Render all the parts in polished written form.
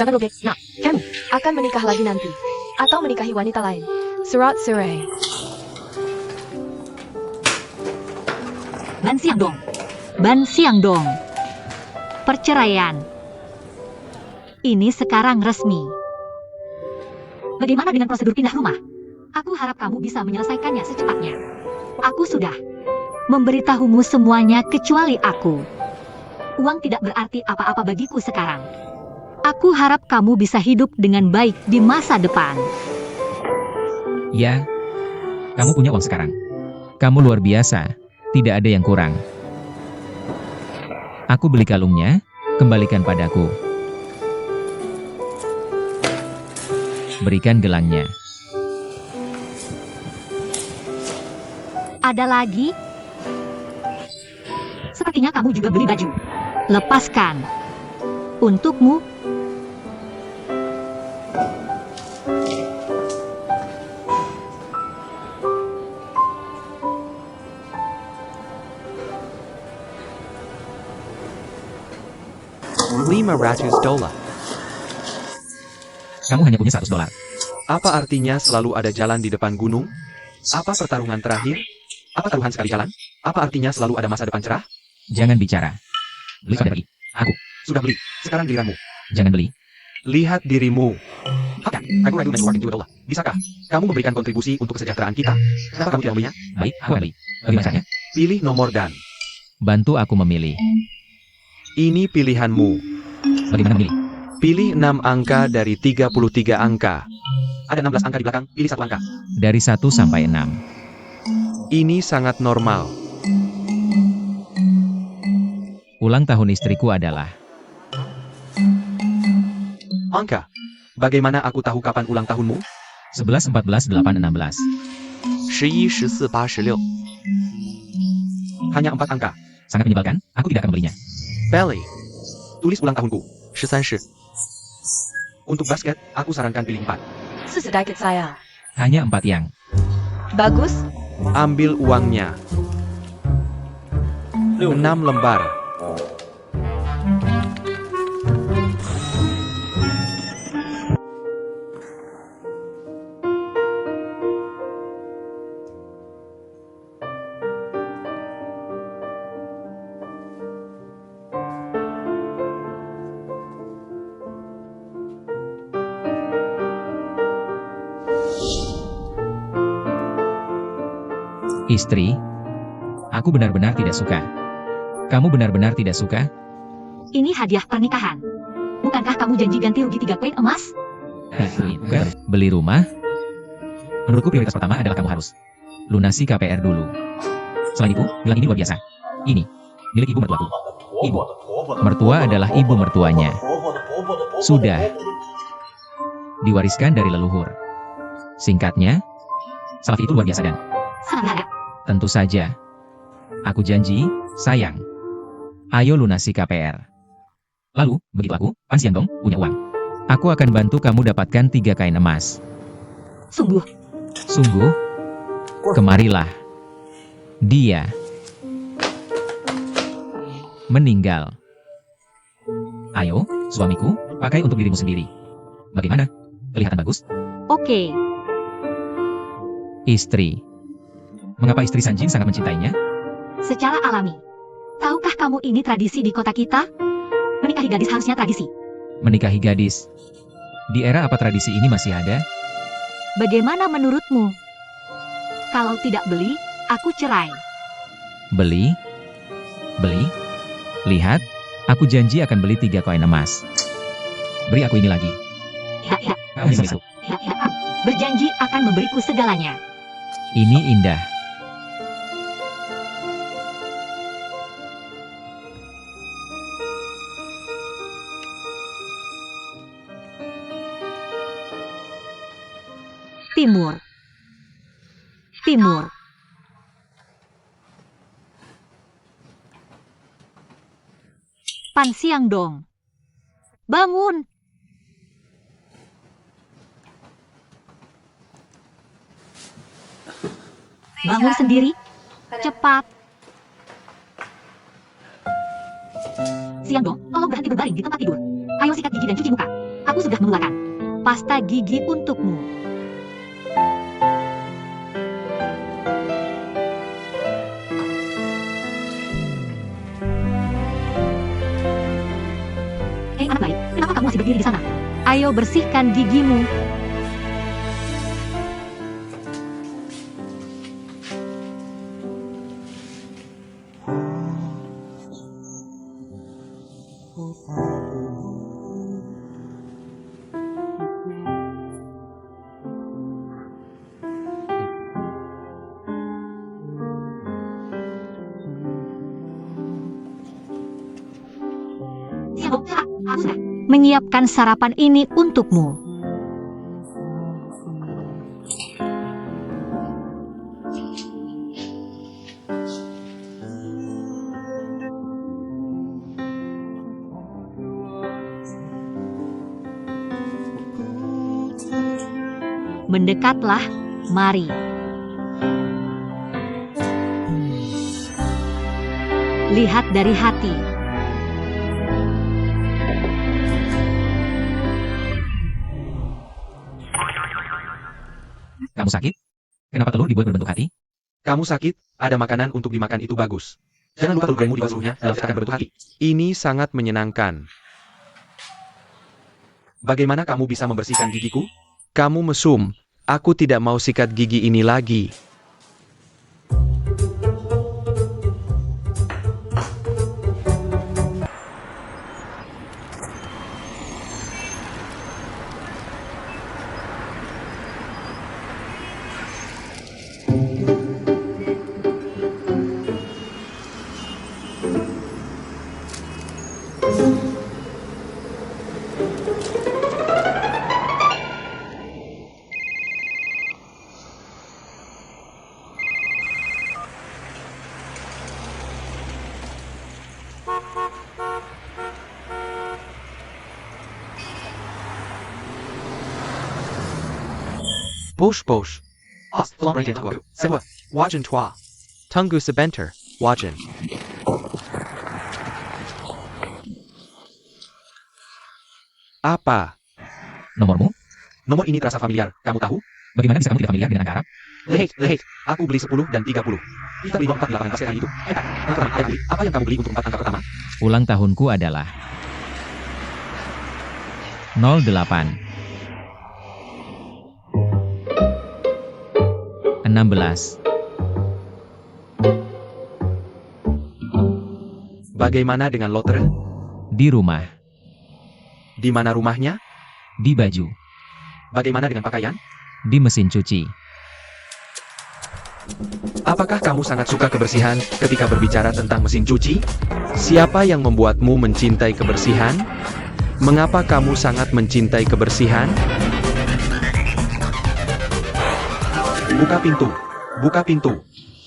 Jangan robek, nak. Kamu akan menikah lagi nanti. Atau menikahi wanita lain. Surat cerai. Ban siang dong. Ban siang dong. Perceraian. Ini sekarang resmi. Bagaimana dengan prosedur pindah rumah? Aku harap kamu bisa menyelesaikannya secepatnya. Aku sudah memberitahumu semuanya kecuali aku. Uang tidak berarti apa-apa bagiku sekarang. Aku harap kamu bisa hidup dengan baik di masa depan. Ya, kamu punya uang sekarang. Kamu luar biasa, tidak ada yang kurang. Aku beli kalungnya, kembalikan padaku. Berikan gelangnya. Ada lagi? Sepertinya kamu juga beli baju. Lepaskan. Untukmu. $500. Kamu hanya punya $100. Apa artinya selalu ada jalan di depan gunung? Apa pertarungan terakhir? Apa taruhan sekali jalan? Apa artinya selalu ada masa depan cerah? Jangan bicara. Beli sampai pergi. Aku. Sudah beli, sekarang giliranmu. Jangan beli. Lihat dirimu. Aku ragu networking $2. Bisakah kamu memberikan kontribusi untuk kesejahteraan kita? Kenapa kamu tidak membelinya? Baik, aku akan beli. Bagaimana caranya? Pilih nomor dan. Bantu aku memilih. Ini pilihanmu. Bagaimana memilih? Pilih 6 angka dari 33 angka. Ada 16 angka di belakang, pilih 1 angka. Dari 1 sampai 6. Ini sangat normal. Ulang tahun istriku adalah... Angka. Bagaimana aku tahu kapan ulang tahunmu? 11, 14, 8, 16. 11, 14, 8, 16. Hanya 4 angka. Sangat menyebalkan, aku tidak akan membelinya. Ballet. Tulis ulang tahunku. 13. Untuk basket, aku sarankan pilih 4. Sedikit saya. Hanya 4 yang. Bagus. Ambil uangnya. 6 lembar. Istri, aku benar-benar tidak suka. Kamu benar-benar tidak suka? Ini hadiah pernikahan. Bukankah kamu janji ganti rugi 3 koin emas? Beli rumah? Menurutku prioritas pertama adalah kamu harus lunasi KPR dulu. Selain itu, gelang ini luar biasa. Ini, milik ibu mertuaku. Ibu mertua adalah ibu mertuanya. Sudah diwariskan dari leluhur. Singkatnya, salaf itu luar biasa dan Sangat. tentu saja. Aku janji, sayang. Ayo lunasi KPR. Lalu, begitu aku, Pan Siang dong, punya uang. Aku akan bantu kamu dapatkan 3 kain emas. Sungguh. Sungguh? Kemarilah. Dia meninggal. Ayo, suamiku, pakai untuk dirimu sendiri. Bagaimana? Kelihatan bagus? Oke. Istri. Mengapa istri Sanjin sangat mencintainya? Secara alami. Tahukah kamu ini tradisi di kota kita? Menikahi gadis harusnya tradisi. Menikahi gadis. Di era apa tradisi ini masih ada? Bagaimana menurutmu? Kalau tidak beli, aku cerai. Beli? Beli? Lihat, aku janji akan beli 3 koin emas. Beri aku ini lagi. Ya. Kamu bisa masuk. Ya. Berjanji akan memberiku segalanya. Ini indah. Timur. Timur. Pan Siang dong. Bangun. Bangun sendiri. Cepat. Siang dong, tolong berhenti berbaring di tempat tidur. Ayo sikat gigi dan cuci muka. Aku Aku sudah mengeluarkan pasta gigi untukmu. Hei anak baik, kenapa kamu masih berdiri di sana? Ayo bersihkan gigimu. Aku sudah menyiapkan sarapan ini untukmu. Mendekatlah, mari. Lihat dari hati. Kamu sakit? Kenapa telur dibuat berbentuk hati? Kamu sakit, ada makanan untuk dimakan itu bagus. Jangan lupa telur gorengmu dibuat seluruhnya dalam cetakan berbentuk hati. Ini sangat menyenangkan. Bagaimana kamu bisa membersihkan gigiku? Kamu mesum. Aku tidak mau sikat gigi ini lagi. Bosh bosh. Sewa. Wajen tua. Tunggu sebentar. Wajen. Apa? Nomormu? Nomor ini terasa familiar. Kamu tahu? Bagaimana bisa kamu tidak familiar dengan angka Arab? Lehit. Aku beli 10 dan 30. Kita beli uang 4 di lapangan basket hari itu. Apa yang kamu beli untuk 4 angka pertama? Ulang tahunku adalah 08 16. Bagaimana dengan lotre? Di rumah. Di mana rumahnya? Di baju. Bagaimana dengan pakaian? Di mesin cuci. Apakah kamu sangat suka kebersihan ketika berbicara tentang mesin cuci? Siapa yang membuatmu mencintai kebersihan? Mengapa kamu sangat mencintai kebersihan? Buka pintu. Buka pintu.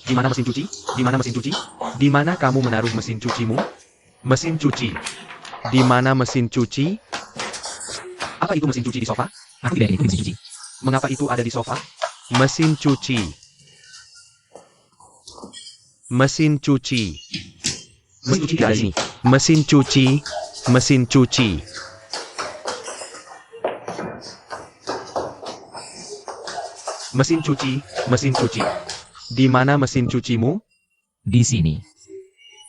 Di mana mesin cuci? Di mana mesin cuci? Di mana kamu menaruh mesin cucimu? Mesin cuci. Di mana mesin cuci? Apa itu mesin cuci di sofa? Aku tidak ikut mesin cuci. Mengapa itu ada di sofa? Mesin cuci. Mesin cuci. Mesin cuci tidak ada di sini. Mesin cuci. Mesin cuci. Mesin cuci. Mesin cuci. Di mana mesin cucimu? Di sini.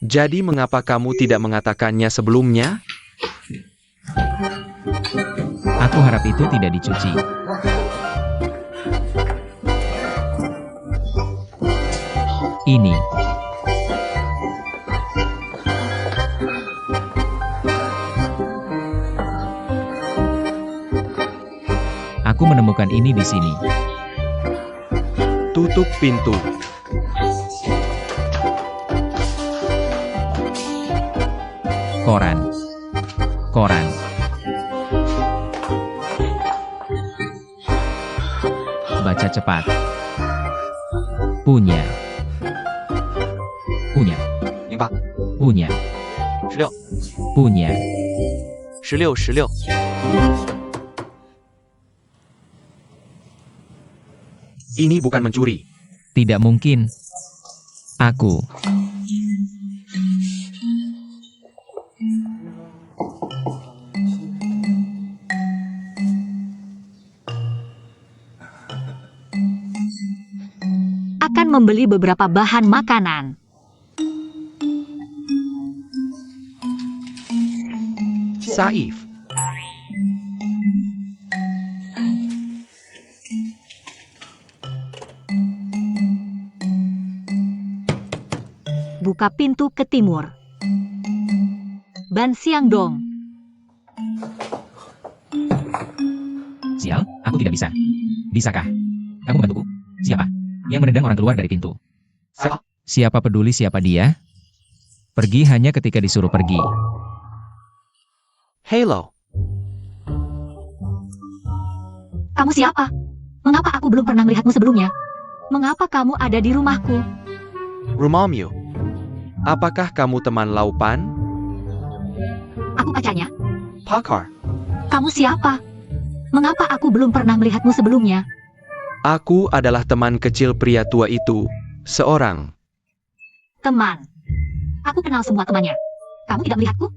Jadi mengapa kamu tidak mengatakannya sebelumnya? Aku harap itu tidak dicuci. Ini. Aku menemukan ini di sini. Tutup pintu. Koran. Koran. Baca cepat. Punya. Punya. 08 Punya. 16 Punya. 16 Ini bukan mencuri. Tidak mungkin. Aku. akan membeli beberapa bahan makanan. Saif. Buka pintu ke timur. Ban siang dong. Sial, aku tidak bisa. Bisakah? Kamu bantuku? Siapa? Yang menendang orang keluar dari pintu. Siapa? Siapa peduli siapa dia? Pergi hanya ketika disuruh pergi. Halo. Kamu siapa? Mengapa aku belum pernah melihatmu sebelumnya? Mengapa kamu ada di rumahku? Rumahmu. Apakah kamu teman Laupan? Aku pacarnya. Pakar. Kamu siapa? Mengapa aku belum pernah melihatmu sebelumnya? Aku adalah teman kecil pria tua itu. Seorang. Teman. Aku kenal semua temannya. Kamu tidak melihatku?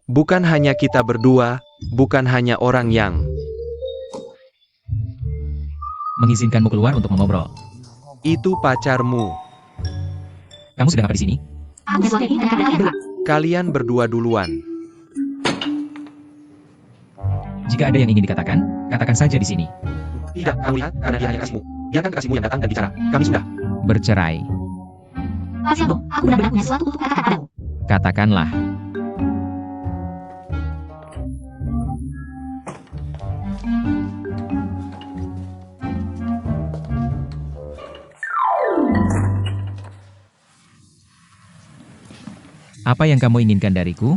Bukan hanya kita berdua, bukan hanya orang yang... Mengizinkanmu keluar untuk mengobrol. Itu pacarmu. Kamu sedang apa di sini? Aku sesuatu ini dan kalian berdua. Kalian berdua duluan. Jika ada yang ingin dikatakan, katakan saja di sini. Tidak, kamu lihat, karena dia hanya kasihmu. Biarkan kekasihmu yang datang dan bicara. Kami sudah. Bercerai. Kasihan dong, aku benar-benar punya sesuatu untuk katakan padamu. Katakanlah. Apa yang kamu inginkan dariku?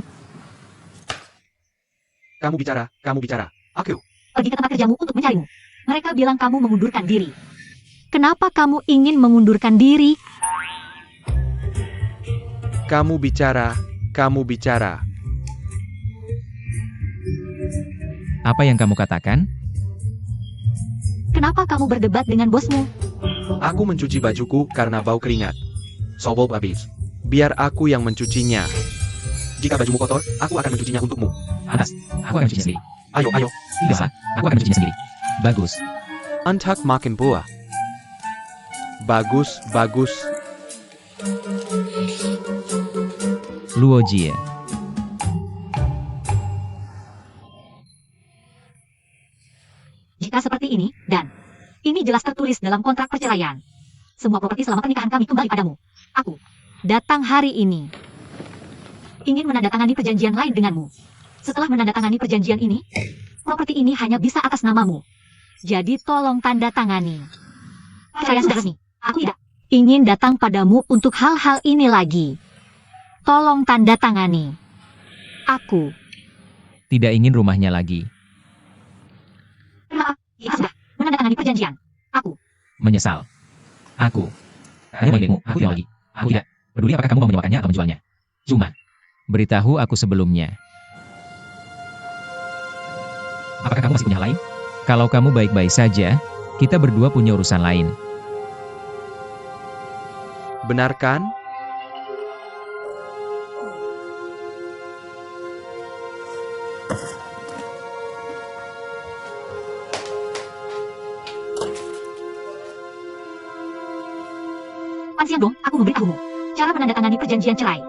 Kamu bicara, kamu bicara. Aku. Pergi ke tempat kerjamu untuk mencarimu. Mereka bilang kamu mengundurkan diri. Kenapa kamu ingin mengundurkan diri? Kamu bicara, kamu bicara. Apa yang kamu katakan? Kenapa kamu berdebat dengan bosmu? Aku mencuci bajuku karena bau keringat. Sobol habis. Biar aku yang mencucinya. Jika bajumu kotor, aku akan mencucinya untukmu. Atas, aku akan mencucinya sendiri. Ayo, ayo. Biasa, aku akan mencucinya sendiri. Bagus. Antak makin buah. Bagus, bagus. Luojie. Jika seperti ini, dan ini jelas tertulis dalam kontrak perceraian. Semua properti selama pernikahan kami kembali padamu. Aku datang hari ini ingin menandatangani perjanjian lain denganmu. Setelah menandatangani perjanjian ini, properti ini hanya bisa atas namamu. Jadi tolong tanda tangani. Percaya sudah resmi. Aku tidak ingin datang padamu untuk hal-hal ini lagi. Tolong tanda tangani. Aku. Tidak ingin rumahnya lagi. Maaf, kita sudah menandatangani perjanjian. Aku. Menyesal. Aku. Hanya milikmu, aku tidak lagi. Aku tidak peduli apakah kamu mau menyewakannya atau menjualnya. Cuma, beritahu aku sebelumnya. Apakah kamu masih punya hal lain? Kalau kamu baik-baik saja, kita berdua punya urusan lain. Benarkan? Siang dong, aku memberitahumu. Cara menandatangani perjanjian cerai.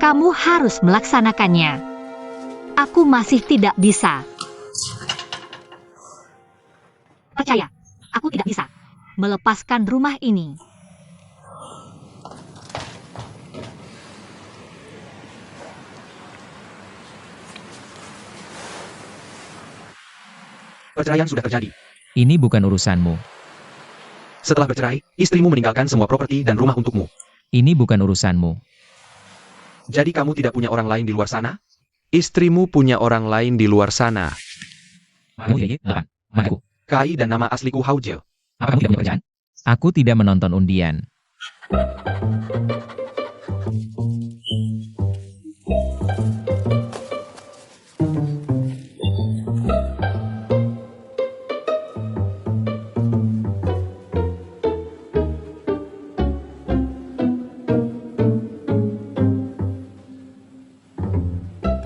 Kamu harus melaksanakannya. Aku masih tidak bisa. Percaya, aku tidak bisa melepaskan rumah ini. Perceraian sudah terjadi. Ini bukan urusanmu. Setelah bercerai, istrimu meninggalkan semua properti dan rumah untukmu. Ini bukan urusanmu. Jadi kamu tidak punya orang lain di luar sana? Istrimu punya orang lain di luar sana. Kamu tidak ingin? Mataku. Kai dan nama asliku Haujo. Apa kamu tidak punya kerjaan? Aku tidak menonton undian.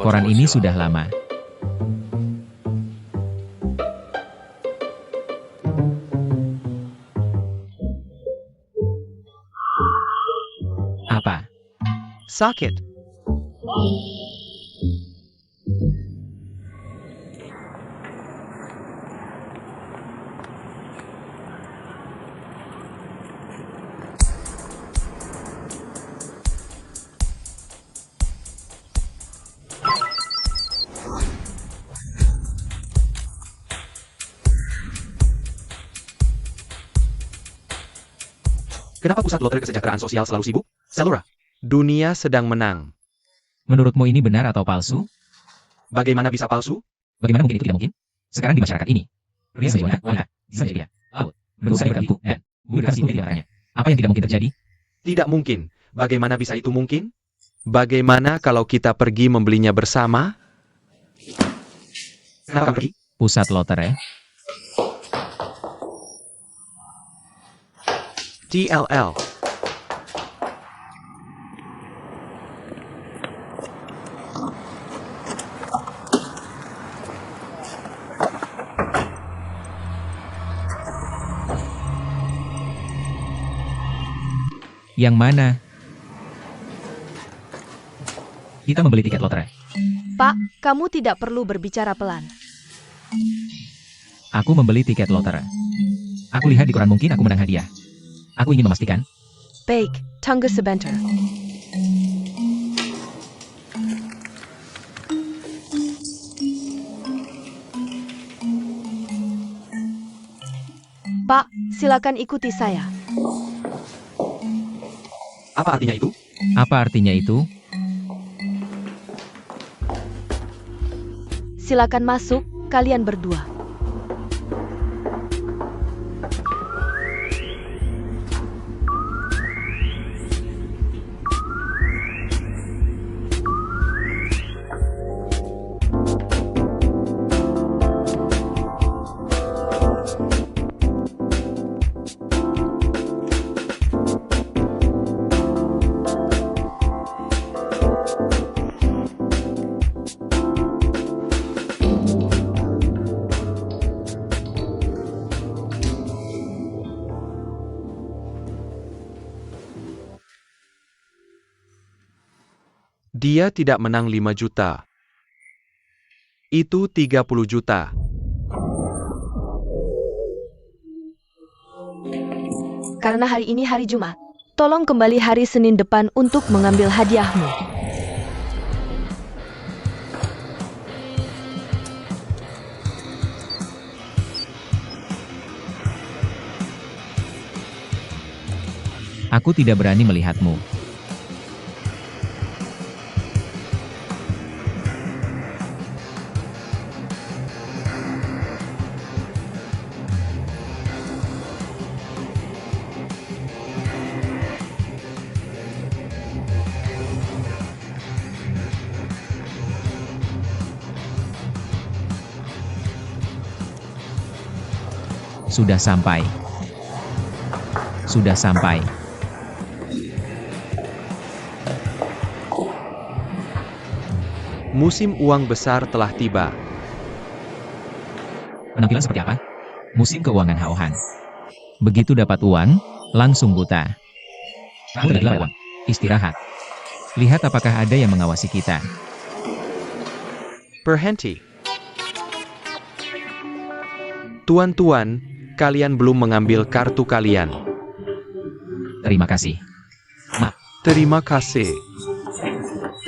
Koran ini sudah lama. Sakit. Kenapa pusat lotre kesejahteraan sosial selalu sibuk? Zalora. Dunia sedang menang. Menurutmu ini benar atau palsu? Bagaimana bisa palsu? Bagaimana mungkin itu tidak mungkin? Sekarang di masyarakat ini, pria sebagai wanita, bisa menjadi pria. Out. Berusaha berkali ibu, dan berkali ibu di antaranya. Apa yang tidak mungkin terjadi? Tidak mungkin. Bagaimana bisa itu mungkin? Bagaimana kalau kita pergi membelinya bersama? Kenapa kamu pergi? Pusat lotre, DLL. yang mana? Kita membeli tiket lotre. Pak, kamu tidak perlu berbicara pelan. Aku membeli tiket lotre. Aku lihat di koran mungkin aku menang hadiah. Aku ingin memastikan. Baik, tunggu sebentar. Pak, silakan ikuti saya. Apa artinya itu? Apa artinya itu? Silakan masuk, kalian berdua. Dia tidak menang 5 juta. Itu 30 juta. Karena hari ini hari Jumat, tolong kembali hari Senin depan untuk mengambil hadiahmu. Aku tidak berani melihatmu. Sudah sampai. Sudah sampai. Musim uang besar telah tiba. Penampilan seperti apa? Musim keuangan Haohan. Begitu dapat uang, langsung buta. Kamu tidak gila uang. Istirahat. Lihat apakah ada yang mengawasi kita. Berhenti. Tuan-tuan, kalian belum mengambil kartu kalian. Terima kasih. Terima kasih.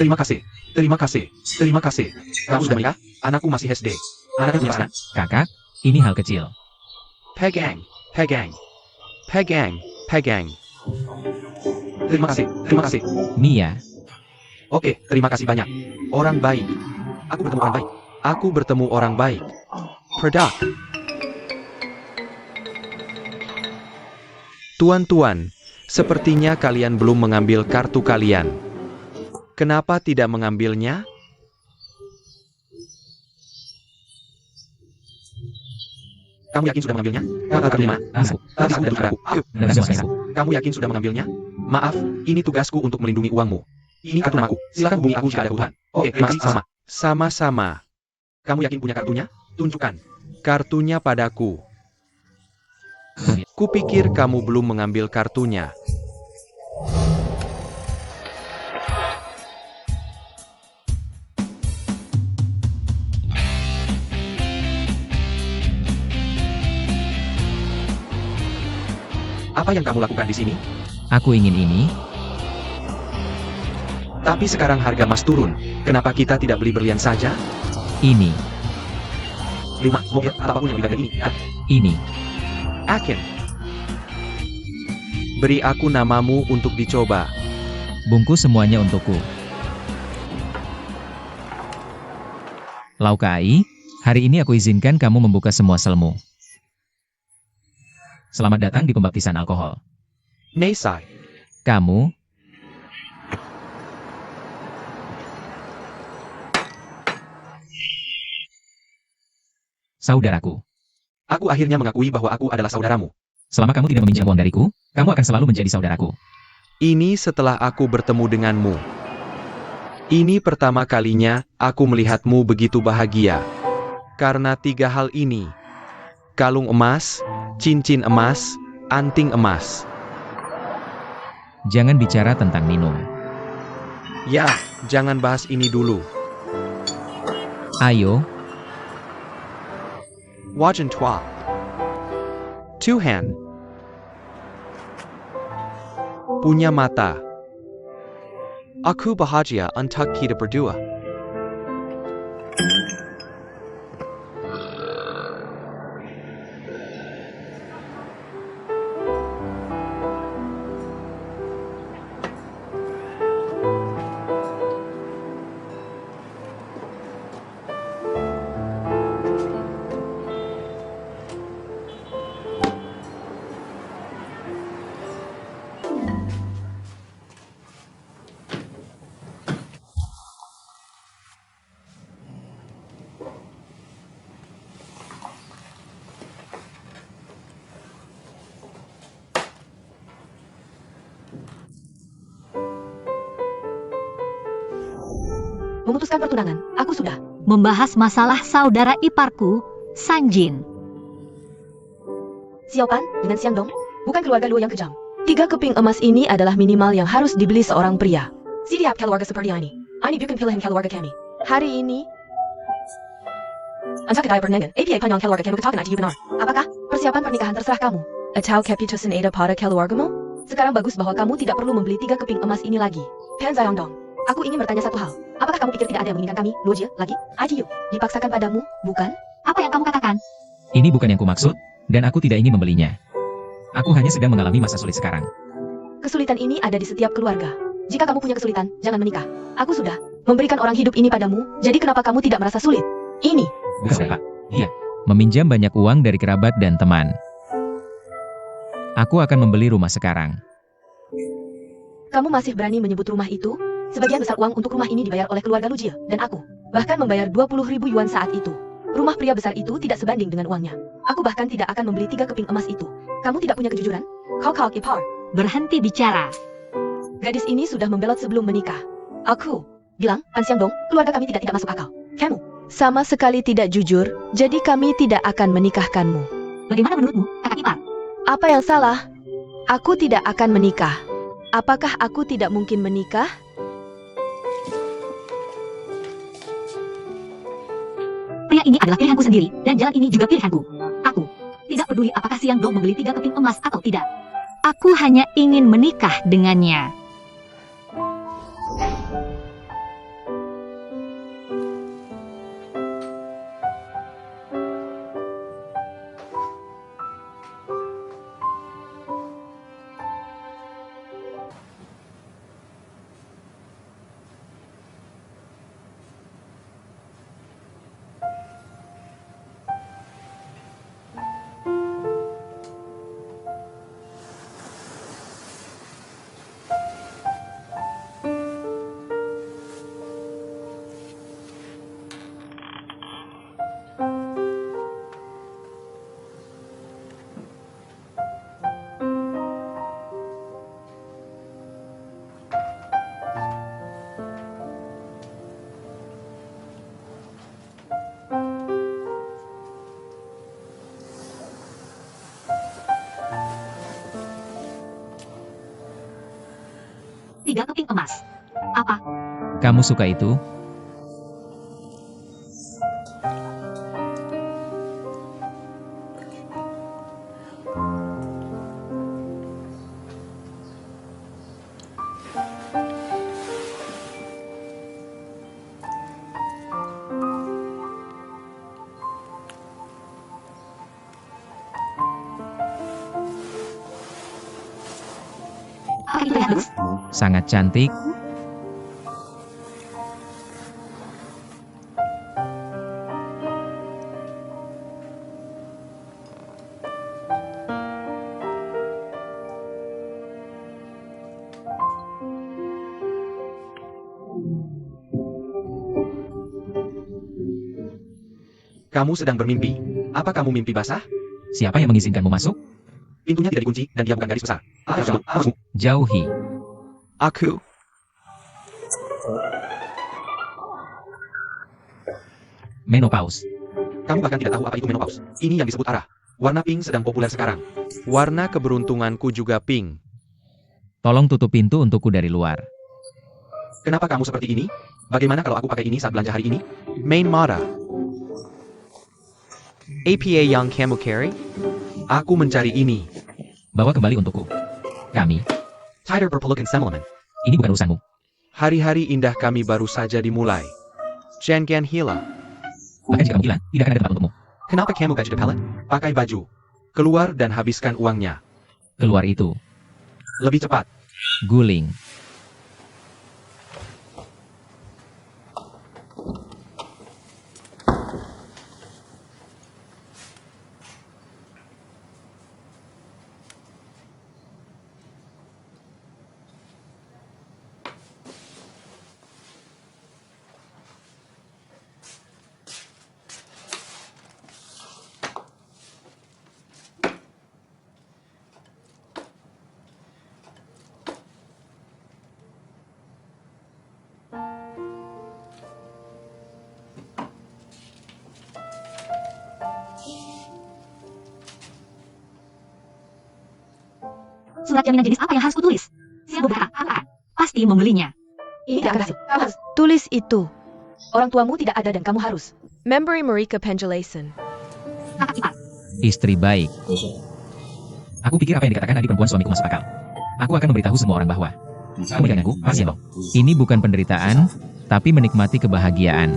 Terima kasih. Terima kasih. Terima kasih. Kamu sudah menikah? Anakku masih SD. Anaknya punya pasangan? Kakak, ini hal kecil. Pegang. Pegang. Pegang. Pegang. Terima kasih. Terima kasih. Mia, Oke, terima kasih banyak. Orang baik. Aku bertemu orang baik. Aku bertemu orang baik. Produk. Tuan-tuan, sepertinya kalian belum mengambil kartu kalian. Kenapa tidak mengambilnya? Kamu yakin sudah mengambilnya? Kartunya mana? Aku. Aku dan saudaraku. Ayo, Dan siapa aku. kamu yakin sudah mengambilnya? Maaf, ini tugasku untuk melindungi uangmu. Ini kartu namaku. Silakan hubungi aku jika ada kebutuhan. Oke, terima kasih sama. Sama-sama. Kamu yakin punya kartunya? Tunjukkan. Kartunya padaku. Kupikir kamu belum mengambil kartunya. Apa yang kamu lakukan di sini? Aku ingin ini. Tapi sekarang harga emas turun. Kenapa kita tidak beli berlian saja? Ini. 5 mobil atau apapun yang lebih dari ini. Ini. Akin. Beri aku namamu untuk dicoba. Bungkus semuanya untukku. Laukai, hari ini aku izinkan kamu membuka semua selmu. Selamat datang di pembaptisan alkohol. Nesai. Kamu, saudaraku. Aku akhirnya mengakui bahwa aku adalah saudaramu. Selama kamu tidak meminjam uang dariku, kamu akan selalu menjadi saudaraku. Ini setelah aku bertemu denganmu. Ini pertama kalinya aku melihatmu begitu bahagia. Karena 3 hal ini. Kalung emas, cincin emas, anting emas. Jangan bicara tentang minum. Ya, jangan bahas ini dulu. Ayo, Wajan Tua. Tuhan. Punya mata. Aku bahagia untuk kita berdua. Memutuskan pertunangan, aku sudah. Membahas masalah saudara iparku, Sanjin. Xiaopan, dengan Xiang Dong, bukan keluarga Luo yang kejam. 3 keping emas ini adalah minimal yang harus dibeli seorang pria. Siap keluarga seperti ini. Ini bukan pilihan keluarga kami. Hari ini, untuk kedai pernikahan, APA panjang keluarga kami katakan itu benar. Apakah persiapan pernikahan terserah kamu? Atau keputusan ada pada keluargamu? Sekarang bagus bahwa kamu tidak perlu membeli 3 keping emas ini lagi. Pan Zayong Dong, aku ingin bertanya satu hal. Apakah kamu pikir tidak ada yang menginginkan kami, Luo Jie, lagi? ITU, dipaksakan padamu, bukan? Apa yang kamu katakan? ini bukan yang kumaksud, dan aku tidak ingin membelinya. Aku hanya sedang mengalami masa sulit sekarang. Kesulitan ini ada di setiap keluarga. Jika kamu punya kesulitan, jangan menikah. Aku sudah memberikan orang hidup ini padamu, jadi kenapa kamu tidak merasa sulit? Ini. Bukan, Pak. Iya. Meminjam banyak uang dari kerabat dan teman. Aku akan membeli rumah sekarang. Kamu masih berani menyebut rumah itu? Sebagian besar uang untuk rumah ini dibayar oleh keluarga Lujie dan aku. Bahkan membayar 20.000 yuan saat itu. Rumah pria besar itu tidak sebanding dengan uangnya. Aku bahkan tidak akan membeli 3 keping emas itu. Kamu tidak punya kejujuran? Kau ipar. Berhenti bicara. Gadis ini sudah membelot sebelum menikah. Aku bilang, Pan Xiang Dong, keluarga kami tidak masuk akal. Kamu sama sekali tidak jujur, jadi kami tidak akan menikahkanmu. Bagaimana menurutmu, kakak ipar? Apa yang salah? Aku tidak akan menikah. Apakah aku tidak mungkin menikah? Pria ini adalah pilihanku sendiri, dan jalan ini juga pilihanku. Aku tidak peduli apakah Xiang Dong membeli 3 keping emas atau tidak. Aku hanya ingin menikah dengannya. Tiga keping emas. Apa? Kamu suka itu? ini terlihat bagus. Sangat cantik. Kamu sedang bermimpi. Apa kamu mimpi basah? Siapa yang mengizinkanmu masuk? Pintunya tidak dikunci dan dia bukan gadis besar. Aku. Jauhi. Aku. Menopause. Kamu bahkan tidak tahu apa itu menopause. Ini yang disebut arah. Warna pink sedang populer sekarang. Warna keberuntunganku juga pink. Tolong tutup pintu untukku dari luar. Kenapa kamu seperti ini? Bagaimana kalau aku pakai ini saat belanja hari ini? Main Mara. APA yang kamu carry? Aku mencari ini. Bawa kembali untukku. Kami. Tighter berpelukan sembleman. Ini bukan urusanmu. Hari-hari indah kami baru saja dimulai. Jangan hilang. Bahkan jika kamu hilang, tidak akan ada tempat untukmu. Kenapa kamu baju depalet? Pakai baju. Keluar dan habiskan uangnya. Keluar itu. Lebih cepat. Guling. Surat jaminan jenis apa yang harus kutulis? Siapa berkata, pasti membelinya. Ini tidak akan berhasil. Kamu harus tulis itu. Orang tuamu tidak ada dan kamu harus. Memberi Marika Pendulason. Kakak ipar. Istri baik. Aku pikir apa yang dikatakan adik perempuan suamiku masuk akal. Aku akan memberitahu semua orang bahwa kamu denganku, pasti loh. Ini bukan penderitaan, tapi menikmati kebahagiaan.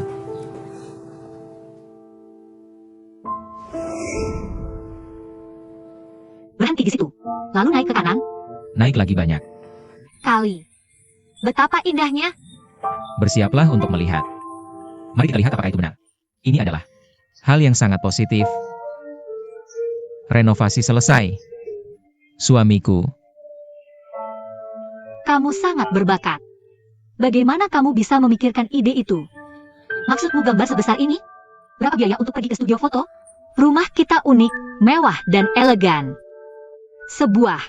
Berhenti di situ. Lalu naik ke kanan. Naik lagi banyak. Kali. Betapa indahnya. Bersiaplah untuk melihat. Mari kita lihat apakah itu benar. Ini adalah hal yang sangat positif. Renovasi selesai. Suamiku. Kamu sangat berbakat. Bagaimana kamu bisa memikirkan ide itu? Maksudmu gambar sebesar ini? Berapa biaya untuk pergi ke studio foto? Rumah kita unik, mewah, dan elegan. Sebuah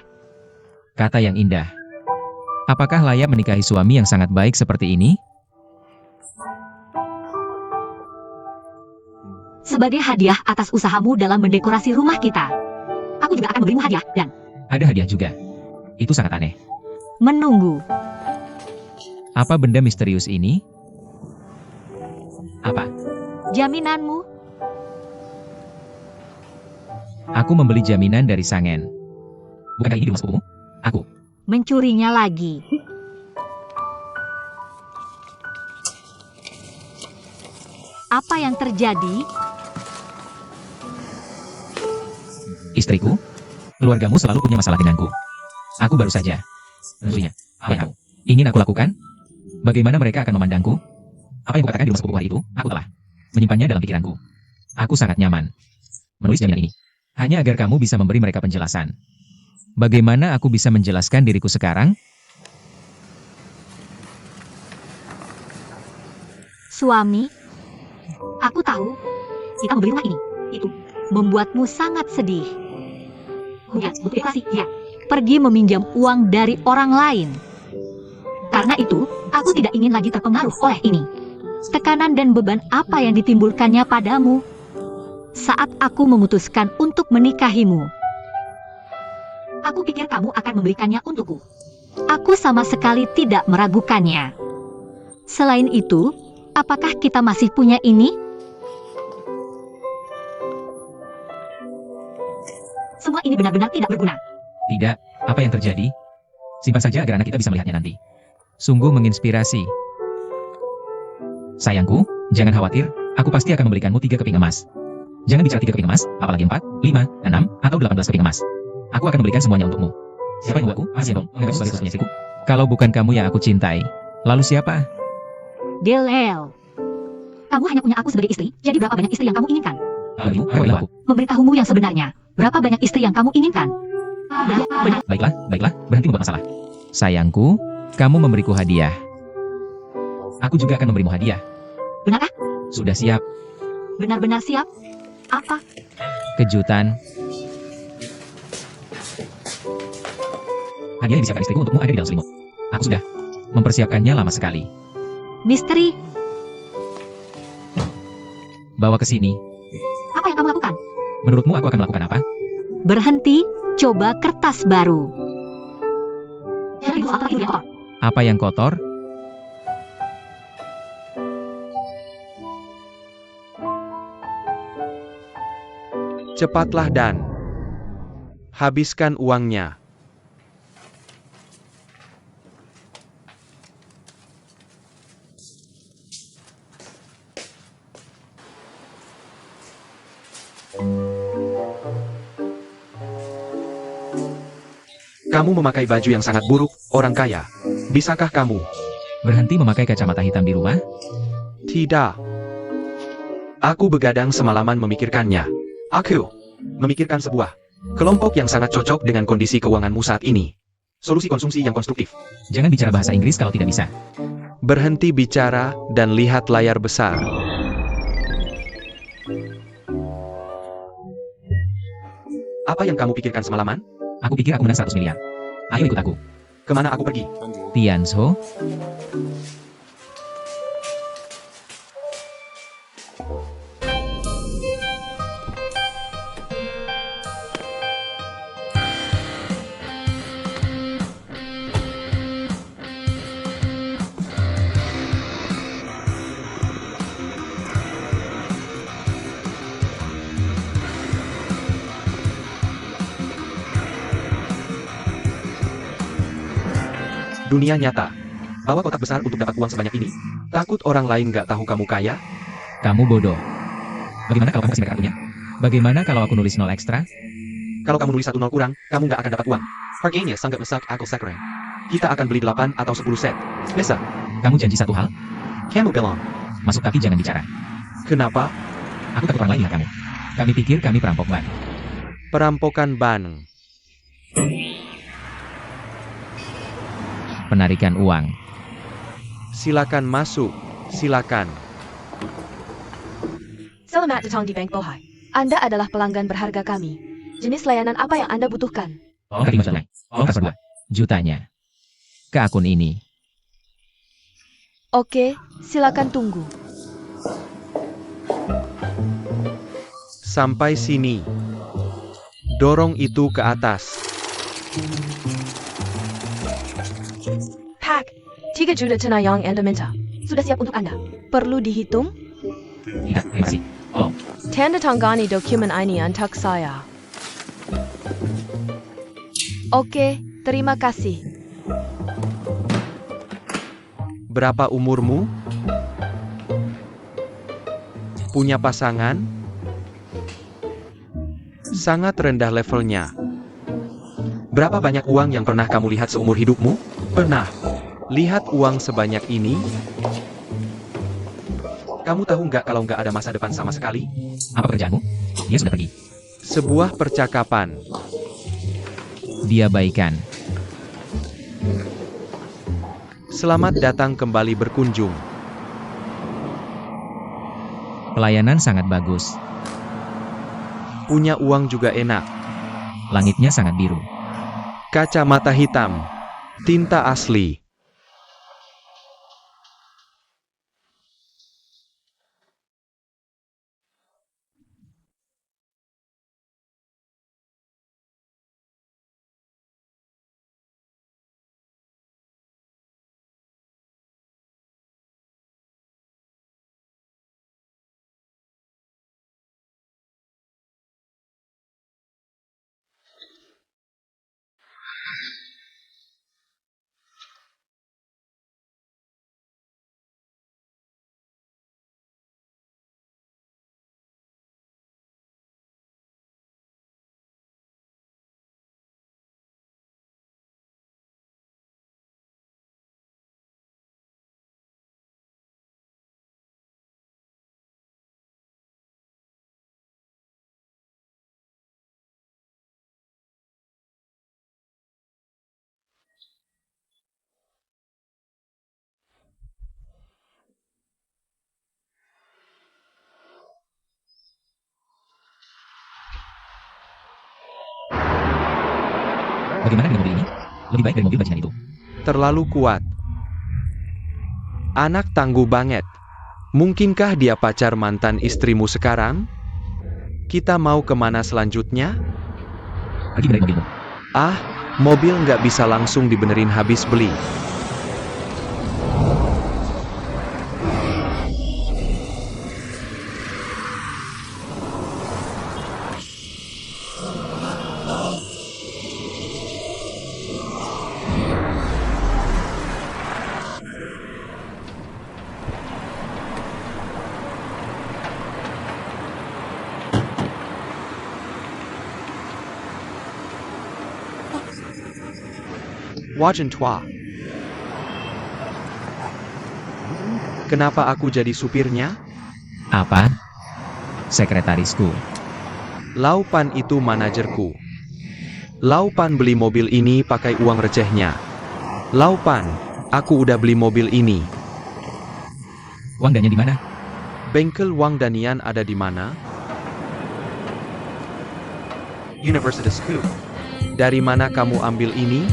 Kata yang indah. Apakah layak menikahi suami yang sangat baik seperti ini? sebagai hadiah atas usahamu dalam mendekorasi rumah kita. Aku juga akan memberimu hadiah dan Ada hadiah juga. Itu sangat aneh. menunggu. Apa benda misterius ini? Apa? Jaminanmu? Aku membeli jaminan dari Sangen. Bukankah ini di rumah sepupumu? Aku. Mencurinya lagi. Apa yang terjadi? Istriku? Keluargamu selalu punya masalah denganku. Aku baru saja. Tentunya. Apa yang kamu ingin aku lakukan? Bagaimana mereka akan memandangku? Apa yang kukatakan di rumah sepupu hari itu, aku telah menyimpannya dalam pikiranku. Aku sangat nyaman menulis jaminan ini. Hanya agar kamu bisa memberi mereka penjelasan. Bagaimana aku bisa menjelaskan diriku sekarang? Suami, aku tahu kita membeli rumah ini. Itu membuatmu sangat sedih. Kemudian butuh inflasi, ya. Pergi meminjam uang dari orang lain. Karena itu, aku tidak ingin lagi terpengaruh oleh ini. Tekanan dan beban apa yang ditimbulkannya padamu saat aku memutuskan untuk menikahimu. Aku pikir kamu akan memberikannya untukku. Aku sama sekali tidak meragukannya. Selain itu, apakah kita masih punya ini? Semua ini benar-benar tidak berguna. Tidak, apa yang terjadi? Simpan saja agar anak kita bisa melihatnya nanti. Sungguh menginspirasi. Sayangku, jangan khawatir, aku pasti akan membelikanmu 3 keping emas. Jangan bicara 3 keping emas, apalagi 4, 5, 6, atau 18 keping emas. Aku akan membelikan semuanya untukmu. Siapa yang membuatku? Asia dong, menganggapku sebagai sosoknya istriku. Kalau bukan kamu yang aku cintai, lalu siapa? Delel. Kamu hanya punya aku sebagai istri, jadi berapa banyak istri yang kamu inginkan? Bagimu, kau adalah aku. Memberitahumu yang sebenarnya. Berapa banyak istri yang kamu inginkan? Banyak. Baiklah, berhenti membuat masalah. Sayangku, kamu memberiku hadiah. Aku juga akan memberimu hadiah. Benarkah? Sudah siap? Benar-benar siap? Apa? Kejutan. Hadiah yang disiapkan istriku untukmu ada di dalam selimut. Aku sudah mempersiapkannya lama sekali. Misteri, Bawa ke sini. apa yang kamu lakukan? Menurutmu aku akan melakukan apa? Berhenti, coba kertas baru. Itu apa itu yang kotor? Apa yang kotor? Cepatlah dan habiskan uangnya. Kamu memakai baju yang sangat buruk, orang kaya. Bisakah kamu? Berhenti memakai kacamata hitam di rumah? Tidak. Aku begadang semalaman memikirkannya. Aku memikirkan sebuah kelompok yang sangat cocok dengan kondisi keuanganmu saat ini. Solusi konsumsi yang konstruktif. Jangan bicara bahasa Inggris kalau tidak bisa. Berhenti bicara dan lihat layar besar. Apa yang kamu pikirkan semalaman? Aku pikir aku menang 100 miliar. Ayo ikut aku. Kemana aku pergi? Tianzho, Dunia nyata. Bawa kotak besar untuk dapat uang sebanyak ini. Takut orang lain nggak tahu kamu kaya? kamu bodoh. Bagaimana kalau kamu kasih mereka kartunya? Bagaimana kalau aku nulis 0 ekstra? Kalau kamu nulis 1 0 kurang, kamu nggak akan dapat uang. Harganya sangat besar aku sekarang. Kita akan beli 8 atau 10 set. Bisa? Kamu janji satu hal? Kamu bilang. Masuk kaki jangan bicara. Kenapa? Aku takut orang lain lihat kamu. Kami pikir kami perampok ban. Perampokan ban. Penarikan uang. Silakan masuk. Silakan. Selamat datang di Bank Bohai. Anda adalah pelanggan berharga kami. Jenis layanan apa yang Anda butuhkan? Tolong kaki masalahnya. Tolong transfer 2 jutanya. Ke akun ini. Oke, silakan tunggu. Sampai sini. Dorong itu ke atas. Pak, 3 juta tena yang Anda minta. Sudah siap untuk Anda. Perlu dihitung? Tidak, terima kasih. Tolong. Tanda tangani dokumen ini untuk saya. Oke, terima kasih. Berapa umurmu? Punya pasangan? Sangat rendah levelnya. Berapa banyak uang yang pernah kamu lihat seumur hidupmu? Pernah. Lihat uang sebanyak ini? Kamu tahu nggak kalau nggak ada masa depan sama sekali? Apa pekerjaanmu? Dia sudah pergi. Sebuah percakapan. Dia baikan. Selamat datang kembali berkunjung. Pelayanan sangat bagus. Punya uang juga enak. Langitnya sangat biru. Kacamata hitam. Tinta asli. Bagaimana dengan mobil ini? Lebih baik dari mobil bajingan itu. Terlalu kuat. Anak tangguh banget. Mungkinkah dia pacar mantan istrimu sekarang? Kita mau kemana selanjutnya? Pergi dari mobilmu. Ah, mobil nggak bisa langsung dibenerin habis beli. Wajan tua. Kenapa aku jadi supirnya? Apa? Sekretarisku. Laupan itu manajerku. Laupan beli mobil ini pakai uang recehnya. Laupan, aku udah beli mobil ini. Wang Danyan di mana? Bengkel Wang Danian ada di mana? University School. Dari mana kamu ambil ini?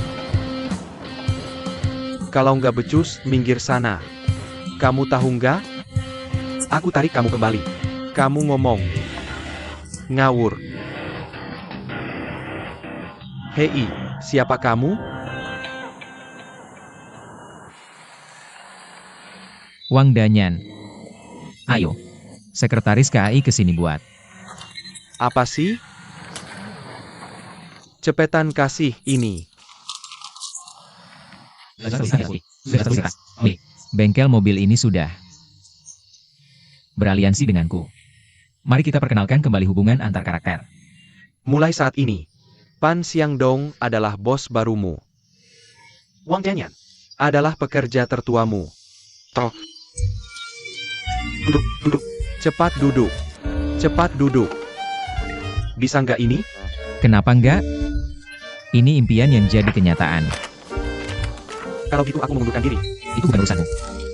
Kalau nggak becus, minggir sana. Kamu tahu nggak? Aku tarik kamu kembali. Kamu ngomong. Ngawur. Hei, siapa kamu? Wang Danyan. Ayo. Sekretaris KAI kesini buat. Apa sih? Cepetan kasih ini. Bengkel mobil ini sudah beraliansi denganku. Mari kita perkenalkan kembali hubungan antar karakter. Mulai saat ini, Pan Xiangdong adalah bos barumu. Wang Danyan adalah pekerja tertuamu. Toh. Duduk. Cepat duduk. Cepat duduk. Bisa nggak ini? Kenapa enggak? Ini impian yang jadi kenyataan. Kalau gitu aku mengundurkan diri. Itu bukan urusanmu.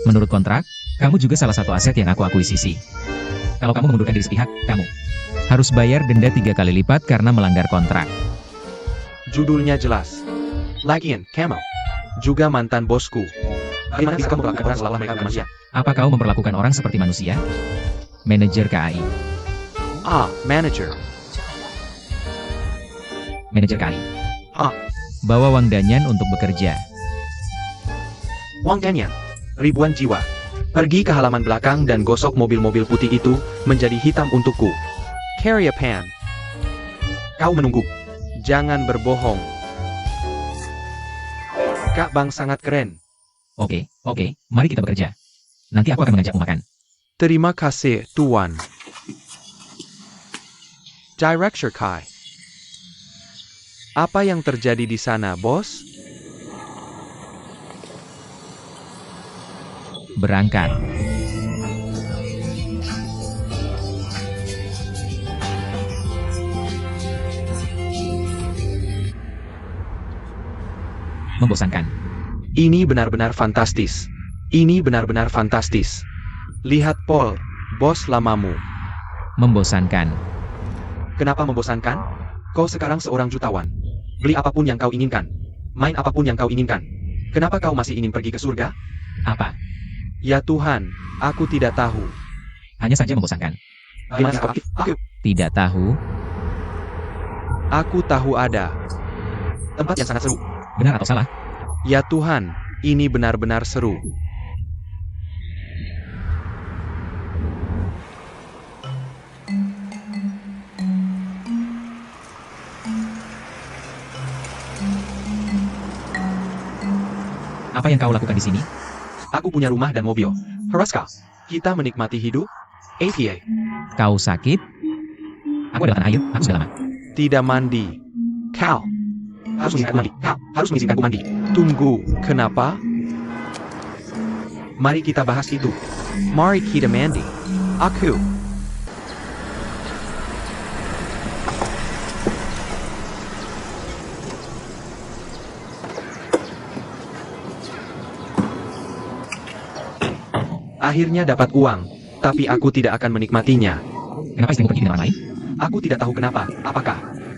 Menurut kontrak, kamu juga salah satu aset yang aku akuisisi. Kalau kamu mengundurkan diri sepihak, kamu harus bayar denda 3 kali lipat karena melanggar kontrak. Judulnya jelas. Lagian, kamu juga mantan bosku. Bagaimana bisa kamu melakukan orang seolah mereka bukan manusia? Apa kau memperlakukan orang seperti manusia? Manajer KAI. Ah, manager. Manajer KAI. Ah. Bawa Wang Danyan untuk bekerja. Wang Danyan. Ribuan jiwa. Pergi ke halaman belakang dan gosok mobil-mobil putih itu menjadi hitam untukku. Carry a pan. Kau menunggu. Jangan berbohong. Kak Bang sangat keren. Oke, mari kita bekerja. Nanti aku akan mengajakmu makan. Terima kasih, Tuan. Director Kai. Apa yang terjadi di sana, bos? Berangkat. Membosankan. Ini benar-benar fantastis. Ini benar-benar fantastis. Lihat Paul, bos lamamu. Membosankan. Kenapa membosankan? Kau sekarang seorang jutawan. Beli apapun yang kau inginkan. Main apapun yang kau inginkan. Kenapa kau masih ingin pergi ke surga? Apa? Ya Tuhan, aku tidak tahu. Hanya saja membosankan. Gimana kau? Tidak tahu. Aku tahu ada tempat yang sangat seru. Benar atau salah? Ya Tuhan, ini benar-benar seru. Apa yang kau lakukan di sini? Aku punya rumah dan mobil. Haraska, kita menikmati hidup. APA. Kau sakit? Aku adalah tanah air, aku sudah lama. Tidak mandi. Kau harus mengizinkanku mandi. Kau harus mengizinkanku mandi. Tunggu, kenapa? Mari kita bahas itu. Mari kita mandi. Aku. Akhirnya dapat uang, tapi aku tidak akan menikmatinya. Kenapa istrimu pergi dengan orang lain? Aku tidak tahu kenapa. Apakah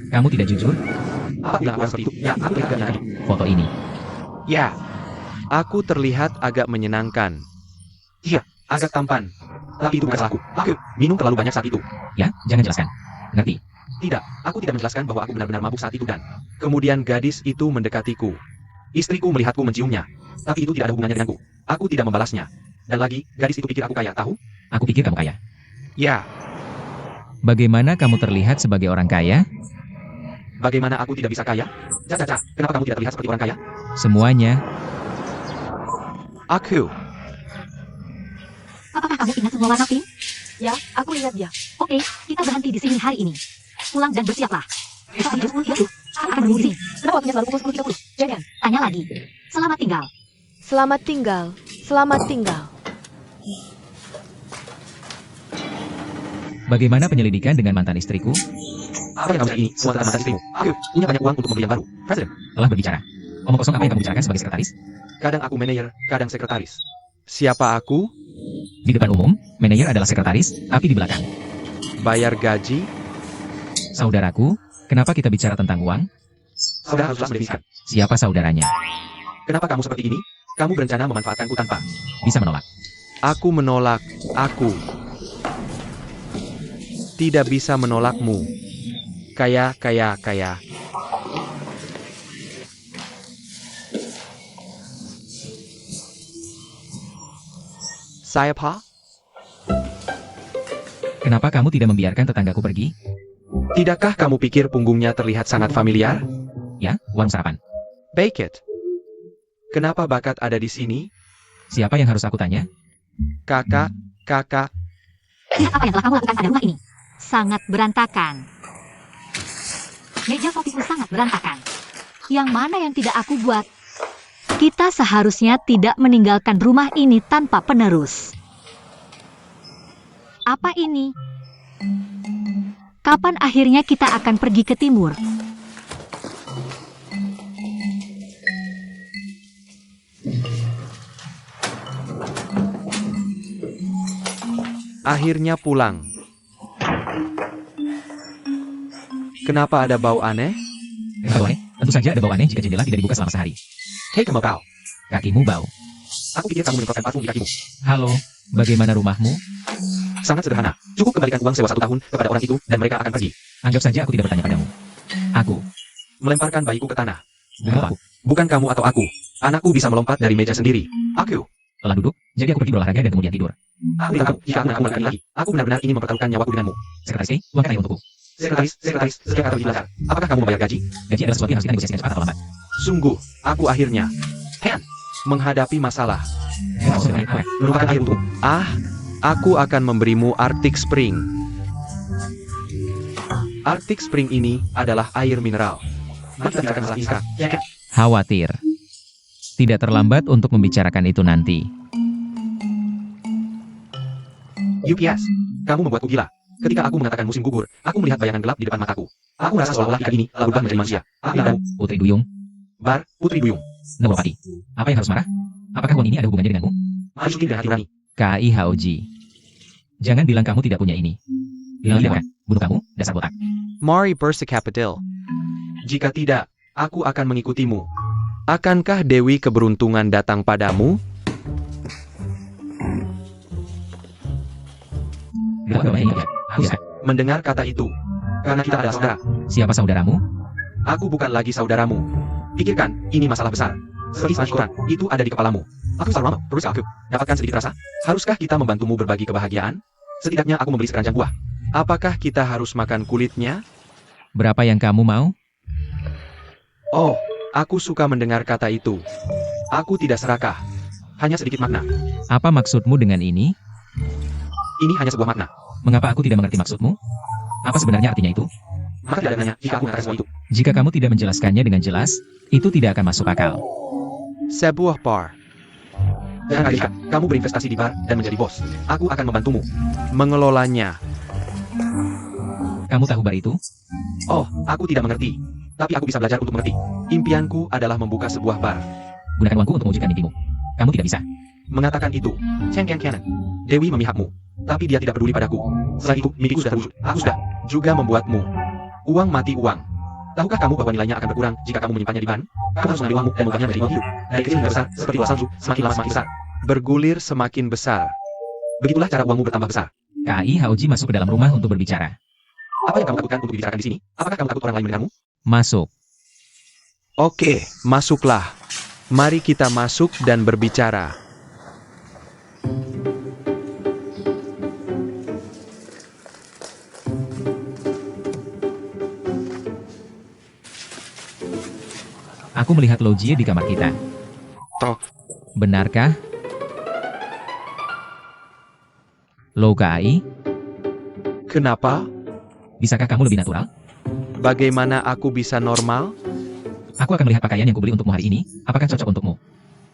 Kamu tidak jujur? Apa bilang aku seperti itu? Ya, aku terlihat agak menyenangkan. Foto ini. Ya, aku terlihat agak menyenangkan. Iya, agak tampan. Tapi itu bukan salahku. Aku minum terlalu banyak saat itu. Ya, jangan jelaskan. Ngerti? Tidak, aku tidak menjelaskan bahwa aku benar-benar mabuk saat itu dan kemudian gadis itu mendekatiku. Istriku melihatku menciumnya. Tapi itu tidak ada hubungannya denganku. Aku tidak membalasnya. Dan lagi, gadis itu pikir aku kaya, tahu? Aku pikir kamu kaya. Ya, Bagaimana kamu terlihat sebagai orang kaya? bagaimana aku tidak bisa kaya? Caca, kenapa kamu tidak terlihat seperti orang kaya? Semuanya. Aku. Apakah kamu ingat semua warna pink? Ya, aku ingat dia. Oke, kita berhenti di sini hari ini. Pulang dan bersiaplah. Besok jam 10.30, aku akan menunggu di sini. Kenapa waktunya selalu pukul 10.30? Jangan. Tanya lagi. Selamat tinggal. Selamat tinggal. Selamat tinggal. Bagaimana penyelidikan dengan mantan istriku? Apa yang kamu cari ini? Semua tentang mantan istrimu. Aku punya banyak uang untuk membeli yang baru. Presiden, Telah berbicara. Omong kosong apa yang kamu bicarakan sebagai sekretaris? kadang aku manajer, kadang sekretaris. Siapa aku? Di depan umum, manajer adalah sekretaris, tapi di belakang. Bayar gaji? Saudaraku, kenapa kita bicara tentang uang? Saudara harus jelas mendefinisikan. Siapa saudaranya? Kenapa kamu seperti ini? Kamu berencana memanfaatkanku tanpa. Bisa menolak. Aku menolak. Aku tidak bisa menolakmu. Kaya. Saya pa? Kenapa kamu tidak membiarkan tetanggaku pergi? Tidakkah kamu pikir punggungnya terlihat sangat familiar? Ya, warung sarapan. Bake it. Kenapa bakat ada di sini? Siapa yang harus aku tanya? Kakak. Lihat apa yang telah kamu lakukan pada rumah ini. Sangat berantakan. Meja kopiku sangat berantakan. Yang mana yang tidak aku buat? Kita seharusnya tidak meninggalkan rumah ini tanpa penerus. Apa ini? Kapan akhirnya kita akan pergi ke timur? Akhirnya pulang. Kenapa ada bau aneh? Bau aneh? Tentu saja ada bau aneh jika jendela tidak dibuka selama sehari. Hei kamu bau. Kakimu bau. Aku pikir kamu menyemprotkan parfum di kakimu. Halo, bagaimana rumahmu? Sangat sederhana. Cukup kembalikan uang sewa 1 tahun kepada orang itu dan mereka akan pergi. Anggap saja aku tidak bertanya padamu. Aku. Melemparkan bayiku ke tanah. Bukan aku. Bukan kamu atau aku. Anakku bisa melompat dari meja sendiri. Aku. Telah duduk, jadi aku pergi berolahraga dan kemudian tidur. Aku beritahu kamu, jika aku melakukan lagi, aku benar-benar ingin mempertaruhkan nyawaku denganmu. Sekretaris Kay, luangkan air untukku. Sekretaris, sejak atau belajar. Apakah kamu membayar gaji? Gaji adalah sesuatu yang harus kita negosiasikan cepat atau lambat. Sungguh, aku akhirnya menghadapi masalah. Melupakan air untukmu. Aku akan memberimu Arctic Spring. Arctic Spring ini adalah air mineral. Mari kita bicarakan masalah ini sekarang. Ya kan? Khawatir. Tidak terlambat untuk membicarakan itu nanti. UPS, kamu membuatku gila. Ketika aku mengatakan musim gugur, aku melihat bayangan gelap di depan mataku. Aku merasa seolah-olah ikan ini telah berubah menjadi manusia. Aku tahu. Putri Duyung, Bar, Putri Duyung. Nawapati. Apa yang harus marah? Apakah uang ini ada hubungannya denganmu? Mari syuting dengan hati nurani. KIHOG. Jangan bilang kamu tidak punya ini. Bilang tidak, bunuh kamu, dasar botak. Mari bersekapitil. Jika tidak, aku akan mengikutimu. Akankah Dewi Keberuntungan datang padamu? Bilang agama ini, aku suka. Mendengar kata itu. Karena kita adalah saudara. Siapa saudaramu? Aku bukan lagi saudaramu. Pikirkan, ini masalah besar. Seperti Smash Koran, itu ada di kepalamu. Aku selalu lama, terus aku. Dapatkan sedikit rasa? Haruskah kita membantumu berbagi kebahagiaan? Setidaknya aku membeli sekeranjang buah. Apakah kita harus makan kulitnya? Berapa yang kamu mau? Oh, aku suka mendengar kata itu. Aku tidak serakah. Hanya sedikit makna. Apa maksudmu dengan ini? Ini hanya sebuah makna. Mengapa aku tidak mengerti maksudmu? Apa sebenarnya artinya itu? Maka tidak ada nanya jika aku mengatakan semua itu. Jika kamu tidak menjelaskannya dengan jelas, itu tidak akan masuk akal. Sebuah bar. Dan ketika kamu berinvestasi di bar dan menjadi bos, aku akan membantumu mengelolanya. Kamu tahu bar itu? Oh, aku tidak mengerti. Tapi aku bisa belajar untuk mengerti. Impianku adalah membuka sebuah bar. Gunakan uangku untuk mewujudkan mimpimu. Kamu tidak bisa. Mengatakan itu, Chen Cannon. Dewi memihakmu, tapi dia tidak peduli padaku. Setelah itu, mimpiku sudah terwujud. Aku sudah juga membuatmu. Uang mati uang. Tahukah kamu bahwa nilainya akan berkurang jika kamu menyimpannya di ban? Kamu harus mengambil uangmu dan mengubahnya menjadi uang hidup. Dari kecil hingga besar, seperti bola salju, semakin lama semakin besar. Bergulir semakin besar. Begitulah cara uangmu bertambah besar. Kai Haoji masuk ke dalam rumah untuk berbicara. Apa yang kamu takutkan untuk dibicarakan di sini? Apakah kamu takut orang lain mendengarmu? Masuk. Oke, masuklah. Mari kita masuk dan berbicara. Aku melihat Lojie di kamar kita. Tok. Benarkah? Lo Kai, Kenapa? bisakah kamu lebih natural? Bagaimana aku bisa normal? Aku akan melihat pakaian yang kubeli untukmu hari ini. Apakah cocok untukmu?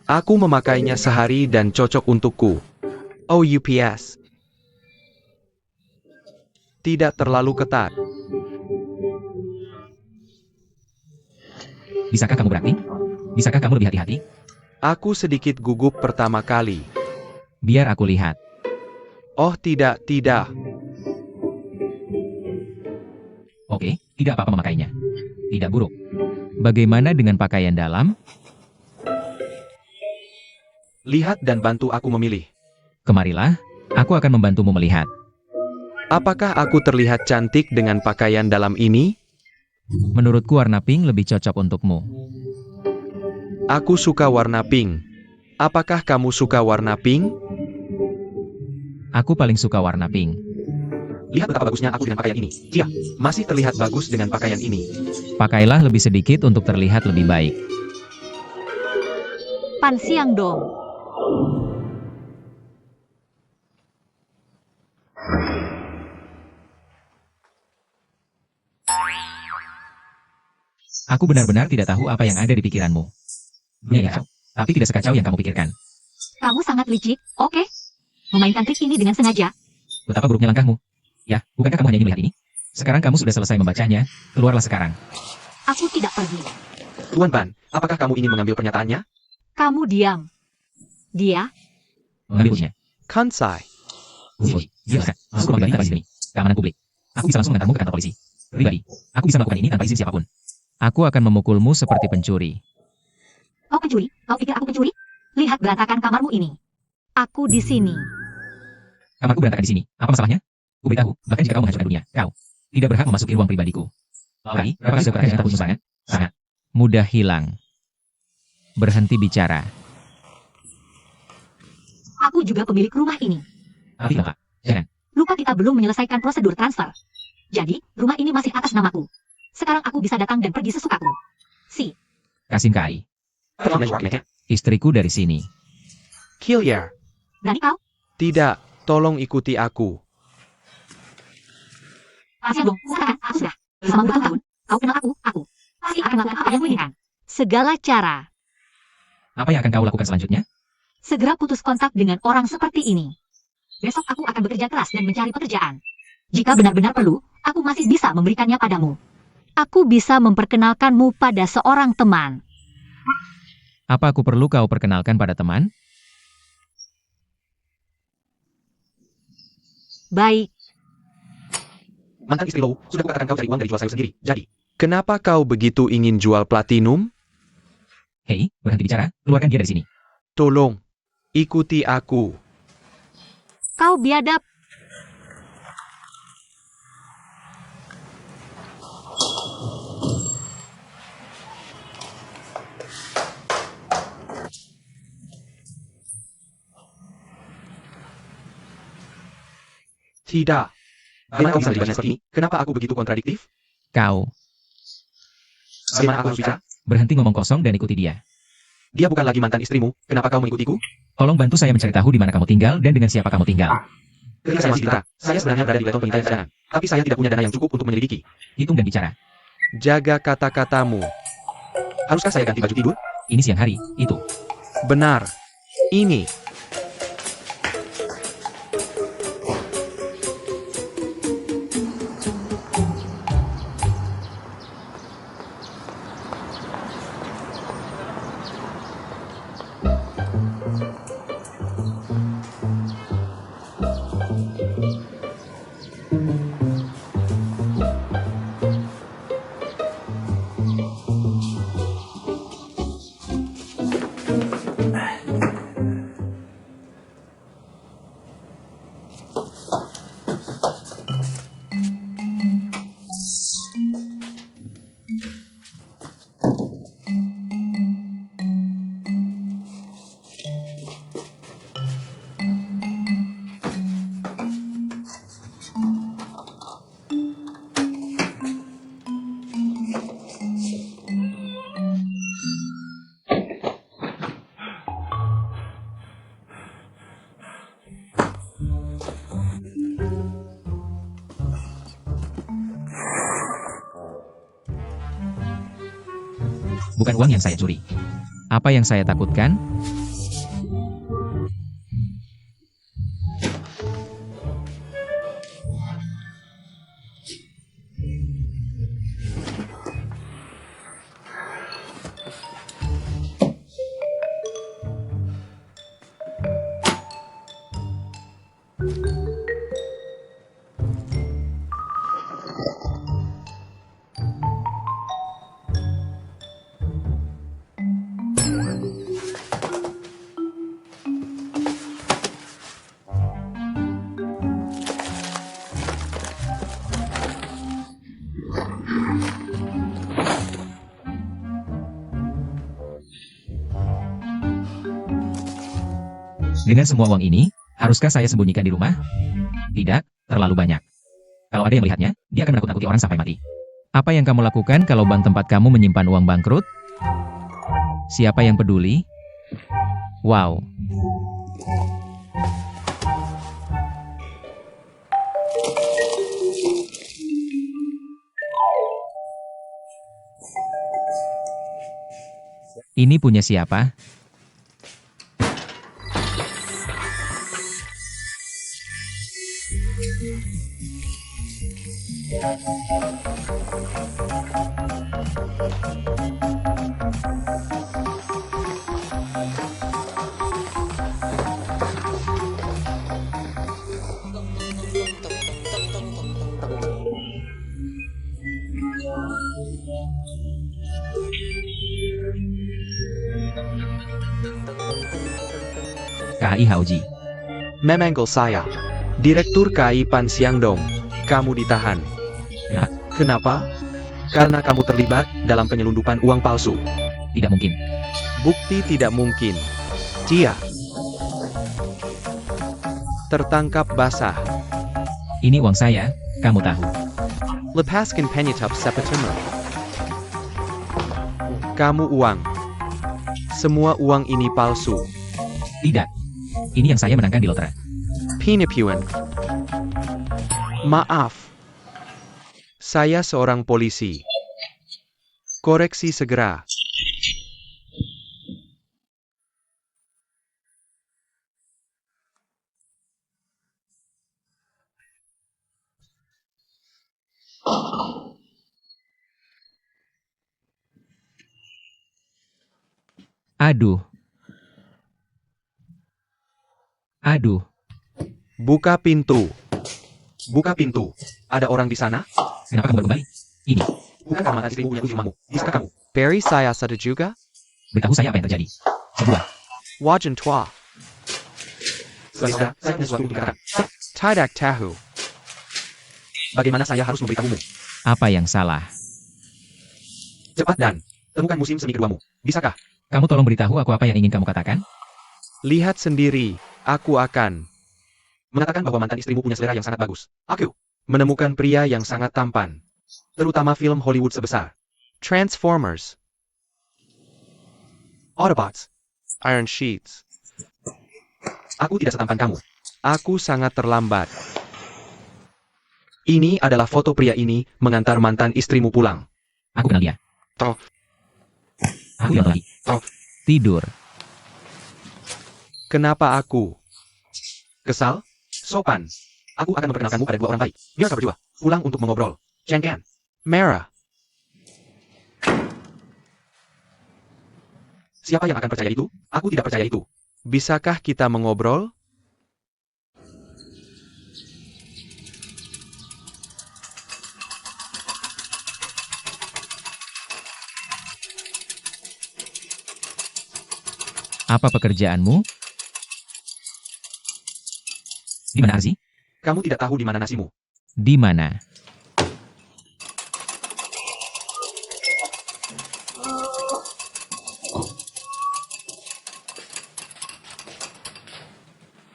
Aku memakainya sehari dan cocok untukku. Oh UPS. Tidak terlalu ketat. Bisakah kamu berakting? Bisakah kamu lebih hati-hati? Aku sedikit gugup pertama kali. Biar aku lihat. Oh tidak. Oke, tidak apa-apa memakainya. Tidak buruk. Bagaimana dengan pakaian dalam? Lihat dan bantu aku memilih. Kemarilah, aku akan membantumu melihat. Apakah aku terlihat cantik dengan pakaian dalam ini? Menurutku warna pink lebih cocok untukmu. Aku suka warna pink. Apakah kamu suka warna pink? Aku paling suka warna pink. Lihat betapa bagusnya aku dengan pakaian ini. Iya, masih terlihat bagus dengan pakaian ini. Pakailah lebih sedikit untuk terlihat lebih baik. Pan siang dong. Aku benar-benar tidak tahu apa yang ada di pikiranmu. Dunia kacau, tapi tidak sekacau yang kamu pikirkan. Kamu sangat licik, oke? Memainkan trik ini dengan sengaja. Betapa buruknya langkahmu. Ya, bukankah kamu hanya ingin melihat ini? Sekarang kamu sudah selesai membacanya, keluarlah sekarang. Aku tidak pergi. Tuan Ban, apakah kamu ingin mengambil pernyataannya? Kamu diam. Dia, Mengambilnya. Kansai. Ui, silakan. Masuk ruang ganti tanpa izin ini. Keamanan publik. Aku bisa langsung mengantarmu ke kantor polisi. Pribadi. Aku bisa melakukan ini tanpa izin siapapun. Aku akan memukulmu seperti pencuri. kau pencuri? Kau pikir aku pencuri? Lihat berantakan kamarmu ini. Aku di sini. Kamarku berantakan di sini. Apa masalahnya? Kuberitahu, bahkan jika kau menghancurkan dunia, kau tidak berhak memasuki ruang pribadiku. Kai, berapa kali sudah pernah dengan tamu sangat? Sangat. Mudah hilang. Berhenti bicara. Aku juga pemilik rumah ini. Tapi Pak, jangan. Lupa kita belum menyelesaikan prosedur transfer. Jadi, rumah ini masih atas namaku. Sekarang aku bisa datang dan pergi sesukaku. Si, Kasim Kai. Istriku dari sini. Killier. berani kau? Tidak, tolong ikuti aku. Siap dong, sekarang aku sudah. Selama bertahun-tahun, kau kenal aku. Pasti akan melakukan apa yang kau inginkan. Segala cara. Apa yang akan kau lakukan selanjutnya? Segera putus kontak dengan orang seperti ini. Besok aku akan bekerja keras dan mencari pekerjaan. Jika benar-benar perlu, aku masih bisa memberikannya padamu. Aku bisa memperkenalkanmu pada seorang teman. Apa aku perlu kau perkenalkan pada teman? Baik, Mantan istri Lou sudah kukatakan kau cari uang dari jual sayur sendiri. Jadi, kenapa kau begitu ingin jual platinum? Hei, berhenti bicara. Keluarkan dia dari sini. Tolong, ikuti aku. kau biadab. Tidak. Bagaimana kau bisa menjelaskan seperti ini? Kenapa aku begitu kontradiktif? Kau. Bagaimana aku harus bicara? Berhenti ngomong kosong dan ikuti dia. Dia bukan lagi mantan istrimu. Kenapa kau mengikutiku? Tolong bantu saya mencari tahu di mana kamu tinggal dan dengan siapa kamu tinggal. Ketika saya masih bicara, saya sebenarnya berada di level pengintaian cadangan. Tapi saya tidak punya dana yang cukup untuk menyelidiki. Hitung dan bicara. Jaga kata-katamu. Haruskah saya ganti baju tidur? Ini siang hari, itu. Benar. Ini. bukan uang yang saya curi. Apa yang saya takutkan? Dengan semua uang ini, haruskah saya sembunyikan di rumah? Tidak, terlalu banyak. Kalau ada yang melihatnya, dia akan menakut-nakuti orang sampai mati. Apa yang kamu lakukan kalau bank tempat kamu menyimpan uang bangkrut? Siapa yang peduli? Wow. Ini punya siapa? KAI Haoji. Memanggil saya. Direktur KAI Pan Siang Dong. Kamu ditahan. Nah, Kenapa? Karena kamu terlibat dalam penyelundupan uang palsu. tidak mungkin. Bukti tidak mungkin. Cia. Tertangkap basah. Ini uang saya, kamu tahu. Lepaskan penyetap sepetemu. Kamu uang. Semua uang ini palsu. Tidak. Ini yang saya menangkan di lotre. Penipuan. Maaf. Saya seorang polisi. Koreksi segera. Aduh. Aduh. Buka pintu. Buka pintu. Ada orang di sana? Kenapa kamu baru kembali? Ini. Bukan mantan istrimu punya kunci rumahmu. Bisakah kamu? Barry saya satu juga? Beritahu saya apa yang terjadi. Sebuah. Wajan tua. Sudah, saya punya sesuatu untuk dikatakan. Tidak tahu. Bagaimana saya harus memberitahumu? Apa yang salah? Cepat dan temukan musim semi keduamu. Bisakah? Kamu tolong beritahu aku apa yang ingin kamu katakan? Lihat sendiri. Aku akan mengatakan bahwa mantan istrimu punya selera yang sangat bagus. Aku menemukan pria yang sangat tampan. Terutama film Hollywood sebesar Transformers, Autobots, Iron Sheets. Aku tidak setampan kamu. Aku sangat terlambat. Ini adalah foto pria ini mengantar mantan istrimu pulang. Aku kenal dia. Toh. Aku bilang lagi. Toh. Tidur. Kenapa aku? Kesal? Sopan. Aku akan memperkenalkanmu pada dua orang baik. Biar kau berdua pulang untuk mengobrol. Cengken. Merah. Siapa yang akan percaya itu? Aku tidak percaya itu. Bisakah kita mengobrol? Apa pekerjaanmu? Di mana Arzi? Kamu tidak tahu di mana nasimu. Di mana?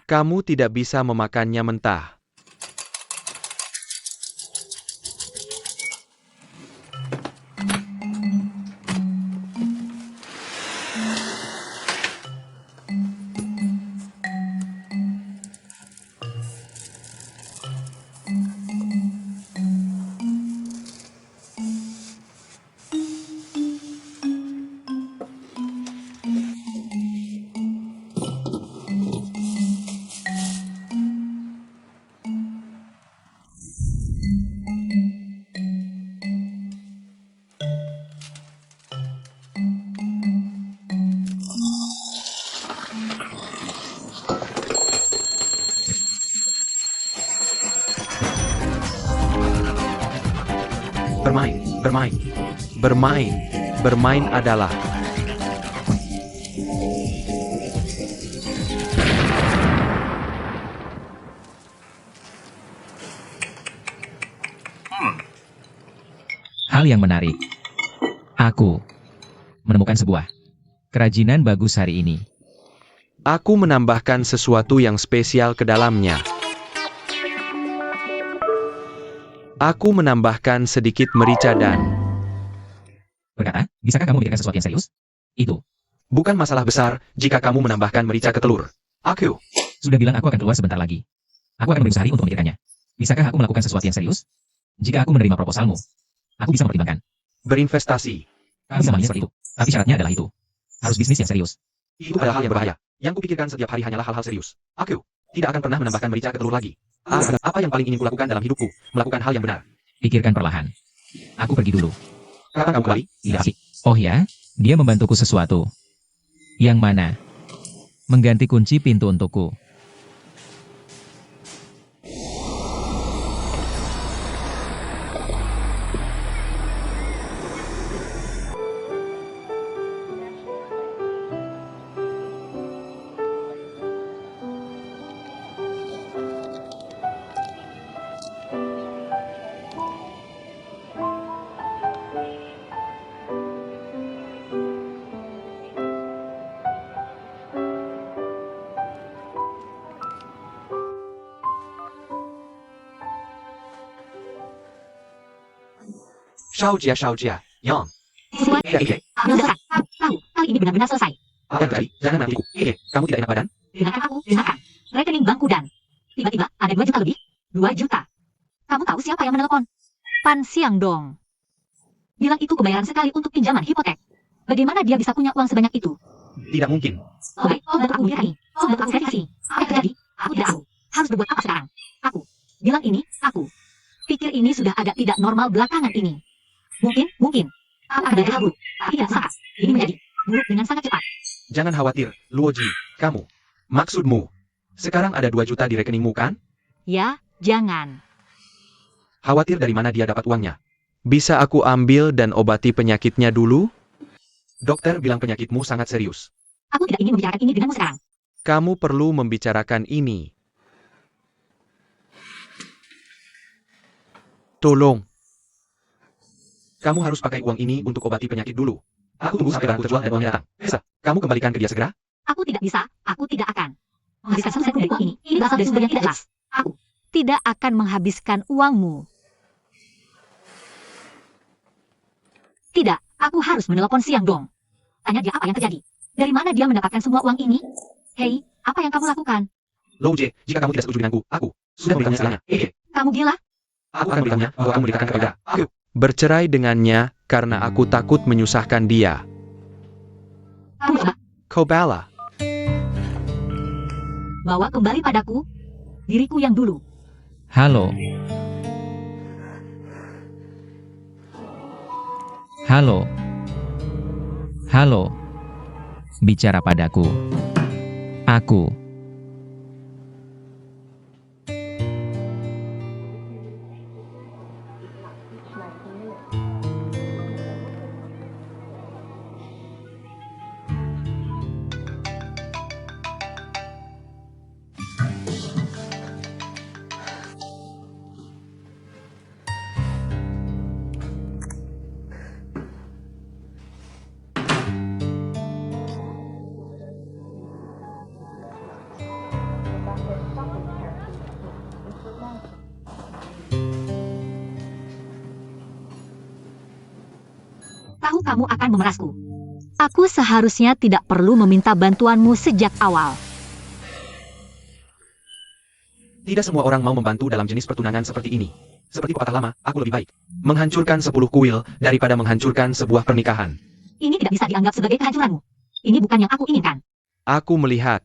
Kamu tidak bisa memakannya mentah. Bermain. Bermain. Bermain adalah. Hal yang menarik. Aku menemukan sebuah kerajinan bagus hari ini. Aku menambahkan sesuatu yang spesial ke dalamnya. Aku menambahkan sedikit merica dan. Berkata, bisakah kamu memikirkan sesuatu yang serius? Itu. Bukan masalah besar jika kamu menambahkan merica ke telur. Aku. Sudah bilang aku akan keluar sebentar lagi. Aku akan berusaha untuk memikirkannya. Bisakah aku melakukan sesuatu yang serius? Jika aku menerima proposalmu, aku bisa mempertimbangkan. Berinvestasi. Kamu bisa seperti itu. Tapi syaratnya adalah itu. Harus bisnis yang serius. Itu adalah hal yang berbahaya. Yang kupikirkan setiap hari hanyalah hal-hal serius. Aku tidak akan pernah menambahkan merica ke telur lagi. Apa yang paling ingin kulakukan dalam hidupku? Melakukan hal yang benar. Pikirkan perlahan. Aku pergi dulu. Kapan kamu kembali? Tidak asik. Oh ya, dia membantuku sesuatu. Yang mana? Mengganti kunci pintu untukku. Shao Jia, Yang. Semua mendesak. Tahu, kali ini benar-benar selesai. Apa yang terjadi? Jangan menantiku. Kamu tidak enak badan? Dengarkan aku, dengarkan. Rekening banku dan. Tiba-tiba ada 2 juta lebih. 2 juta. Kamu tahu siapa yang menelepon? Pan Siang dong. Bilang itu kebayaran sekali untuk pinjaman hipotek. Bagaimana dia bisa punya uang sebanyak itu? Tidak mungkin. Oh baik, bantu aku memikirkan. Bantu aku verifikasi. Apa yang terjadi? Aku tidak tahu. Harus berbuat apa sekarang? Aku. Bilang ini, aku. Pikir ini sudah agak tidak normal belakangan ini. Mungkin. Aku akan berhal buruk. Tapi tidak sangka. Ini menjadi buruk dengan sangat cepat. Jangan khawatir, Luoji. Kamu. Maksudmu, sekarang ada 2 juta di rekeningmu kan? Ya, jangan. Khawatir dari mana dia dapat uangnya? Bisa aku ambil dan obati penyakitnya dulu? Dokter bilang penyakitmu sangat serius. Aku tidak ingin membicarakan ini denganmu sekarang. Kamu perlu membicarakan ini. Tolong. Kamu harus pakai uang ini untuk obati penyakit dulu. Aku tunggu sampai barangku terjual dan uangnya datang. Bisa, kamu kembalikan ke dia segera? Aku tidak bisa, aku tidak akan. Menghabiskan 1 sen pun dari uang ini. Ini berasal dari sumber yang tidak jelas. Aku tidak akan menghabiskan uangmu. Tidak, aku harus menelepon Siang dong. Tanya dia apa yang terjadi. Dari mana dia mendapatkan semua uang ini? Hei, apa yang kamu lakukan? Loje, jika kamu tidak setuju denganku, aku sudah memberikannya segalanya. Kamu gila? Aku akan memberikannya bahwa kamu memberikan kepada aku. Bercerai dengannya karena aku takut menyusahkan dia. Kamu coba Kobala. bawa kembali padaku diriku yang dulu. Halo. Halo. Halo. Bicara padaku. Aku. Tahu kamu akan memerasku. Aku seharusnya tidak perlu meminta bantuanmu sejak awal. Tidak semua orang mau membantu dalam jenis pertunangan seperti ini. Seperti pepatah lama, aku lebih baik menghancurkan 10 kuil daripada menghancurkan sebuah pernikahan. Ini tidak bisa dianggap sebagai kehancuranmu. Ini bukan yang aku inginkan. Aku melihat.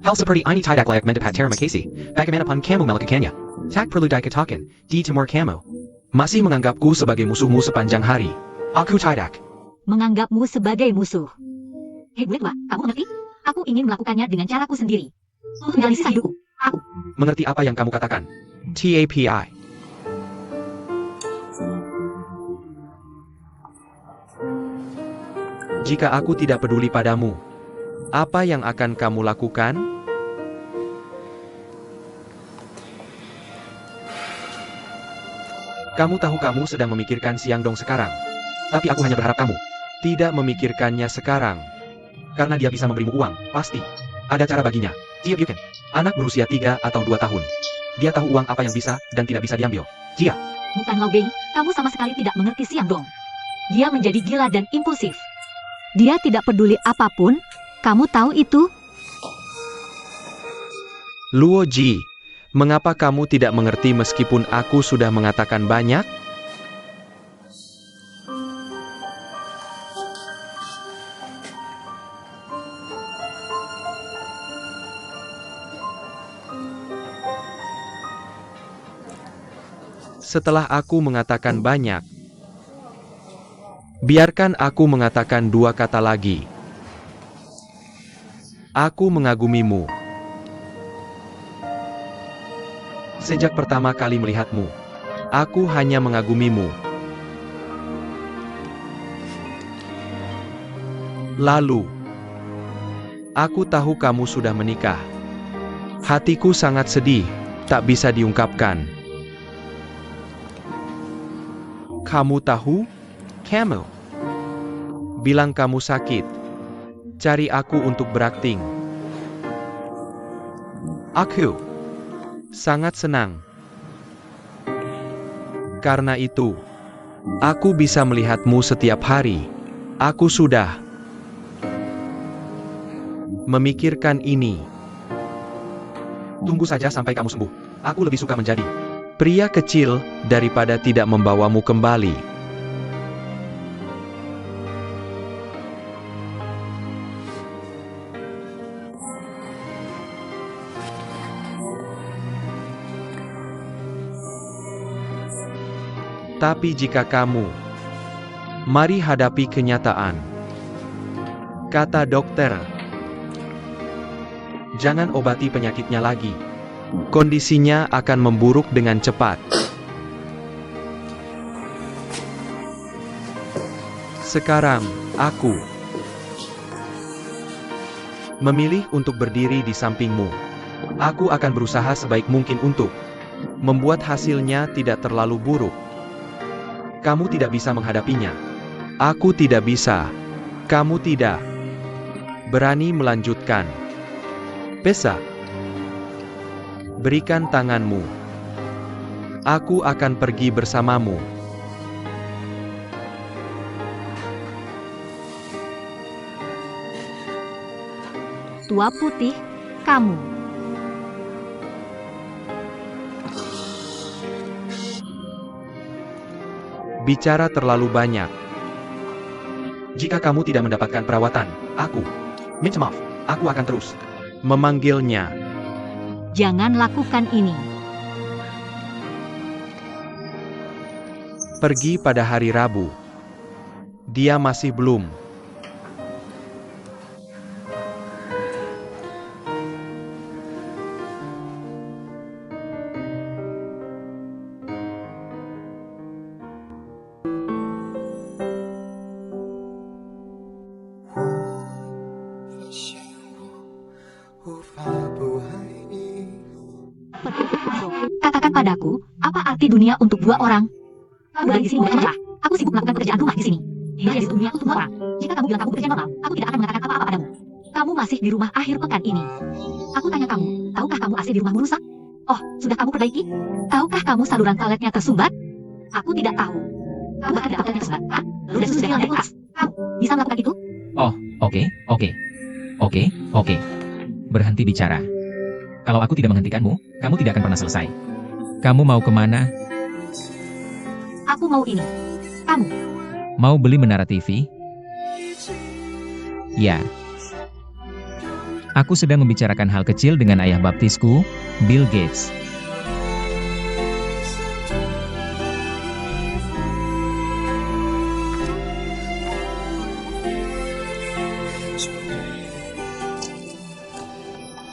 Hal seperti ini tidak layak mendapat terima kasih. Bagaimanapun kamu melakukannya. Tak perlu dikatakan, di timur kamu masih menganggapku sebagai musuhmu sepanjang hari. Aku tidak. Menganggapmu sebagai musuh. Hei gue tua, kamu mengerti? Aku ingin melakukannya dengan caraku sendiri. Untuk menjalani sisa hidupku. Aku. Mengerti apa yang kamu katakan? TAPI. Jika aku tidak peduli padamu, apa yang akan kamu lakukan? Kamu tahu kamu sedang memikirkan Xiangdong sekarang. Tapi aku hanya berharap kamu tidak memikirkannya sekarang. Karena dia bisa memberimu uang, pasti. Ada cara baginya. Jia Buchan. Anak berusia 3 atau 2 tahun. Dia tahu uang apa yang bisa dan tidak bisa diambil. Jia. Bukan Lao Bei, kamu sama sekali tidak mengerti Xiangdong. Dia menjadi gila dan impulsif. Dia tidak peduli apapun, kamu tahu itu? Luo Ji, mengapa kamu tidak mengerti meskipun aku sudah mengatakan banyak? Setelah aku mengatakan banyak, biarkan aku mengatakan 2 kata lagi. Aku mengagumimu. Sejak pertama kali melihatmu, aku hanya mengagumimu. Lalu, aku tahu kamu sudah menikah. Hatiku sangat sedih, tak bisa diungkapkan. Kamu tahu? Kamu bilang kamu sakit. Cari aku untuk berakting. Aku sangat senang. Karena itu, aku bisa melihatmu setiap hari. Aku sudah memikirkan ini. Tunggu saja sampai kamu sembuh. Aku lebih suka menjadi pria kecil daripada tidak membawamu kembali. Tapi jika kamu, mari hadapi kenyataan. Kata dokter, jangan obati penyakitnya lagi. Kondisinya akan memburuk dengan cepat. Sekarang, aku memilih untuk berdiri di sampingmu. Aku akan berusaha sebaik mungkin untuk membuat hasilnya tidak terlalu buruk. Kamu tidak bisa menghadapinya. Aku tidak bisa. Kamu tidak berani melanjutkan. Bisa. Berikan tanganmu. Aku akan pergi bersamamu. Tua putih, kamu. Bicara terlalu banyak. Jika kamu tidak mendapatkan perawatan, aku minta maaf. Aku akan terus memanggilnya. Jangan lakukan ini. Pergi pada hari Rabu. Dia masih belum. Katakan padaku, apa arti dunia untuk 2 orang? Kamu berada di sini bekerja. Aku sibuk melakukan pekerjaan rumah di sini. Ini adalah dunia untuk 2 orang. Jika kamu bilang kamu bekerja normal, aku tidak akan mengatakan apa-apa padamu. Kamu masih di rumah akhir pekan ini. Aku tanya kamu, tahukah kamu AC di rumahmu rusak? Oh, sudah kamu perbaiki? Tahukah kamu saluran toiletnya tersumbat? Aku tidak tahu. Kamu bahkan tidak tahu toiletnya tersumbat, kan? Sudah susu di lantai kulkas. Kamu bisa melakukan itu? Oh, oke. Berhenti bicara. Kalau aku tidak menghentikanmu, kamu tidak akan pernah selesai. Kamu mau kemana? Aku mau ini. Kamu. Mau beli menara TV? Ya. Aku sedang membicarakan hal kecil dengan ayah baptisku, Bill Gates.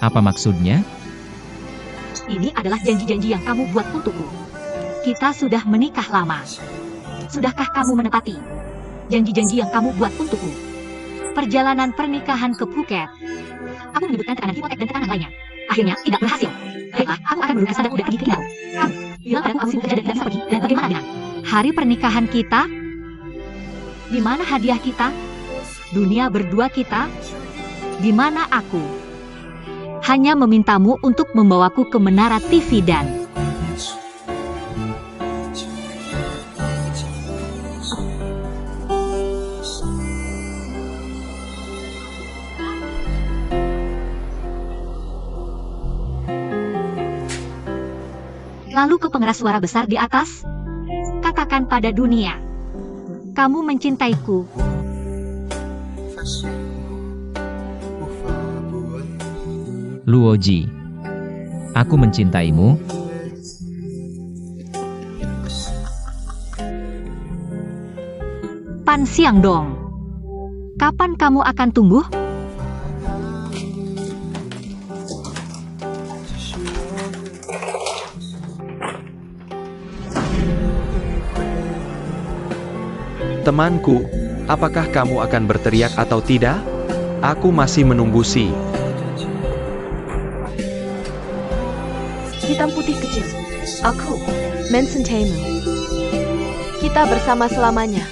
Apa maksudnya? Ini adalah janji-janji yang kamu buat untukku. Kita sudah menikah lama. Sudahkah kamu menepati janji-janji yang kamu buat untukku? Perjalanan pernikahan ke Phuket. Aku menyebutkan tekanan hipotek dan tekanan lainnya. Akhirnya tidak berhasil. Baiklah, aku akan menurunkan standarku dan pergi ke Iran. Kamu bilang padaku aku sibuk kerja dan tidak bisa pergi. Dan bagaimana dengan hari pernikahan kita? Di mana hadiah kita? Dunia berdua kita? Di mana aku? Hanya memintamu untuk membawaku ke menara TV dan lalu ke pengeras suara besar di atas. Katakan pada dunia, kamu mencintaiku. Luoji, aku mencintaimu. Pan Siang Dong, kapan kamu akan tumbuh? Temanku, apakah kamu akan berteriak atau tidak? Aku masih menunggu si. Hitam putih kecil. Aku mencintaimu. Kita bersama selamanya.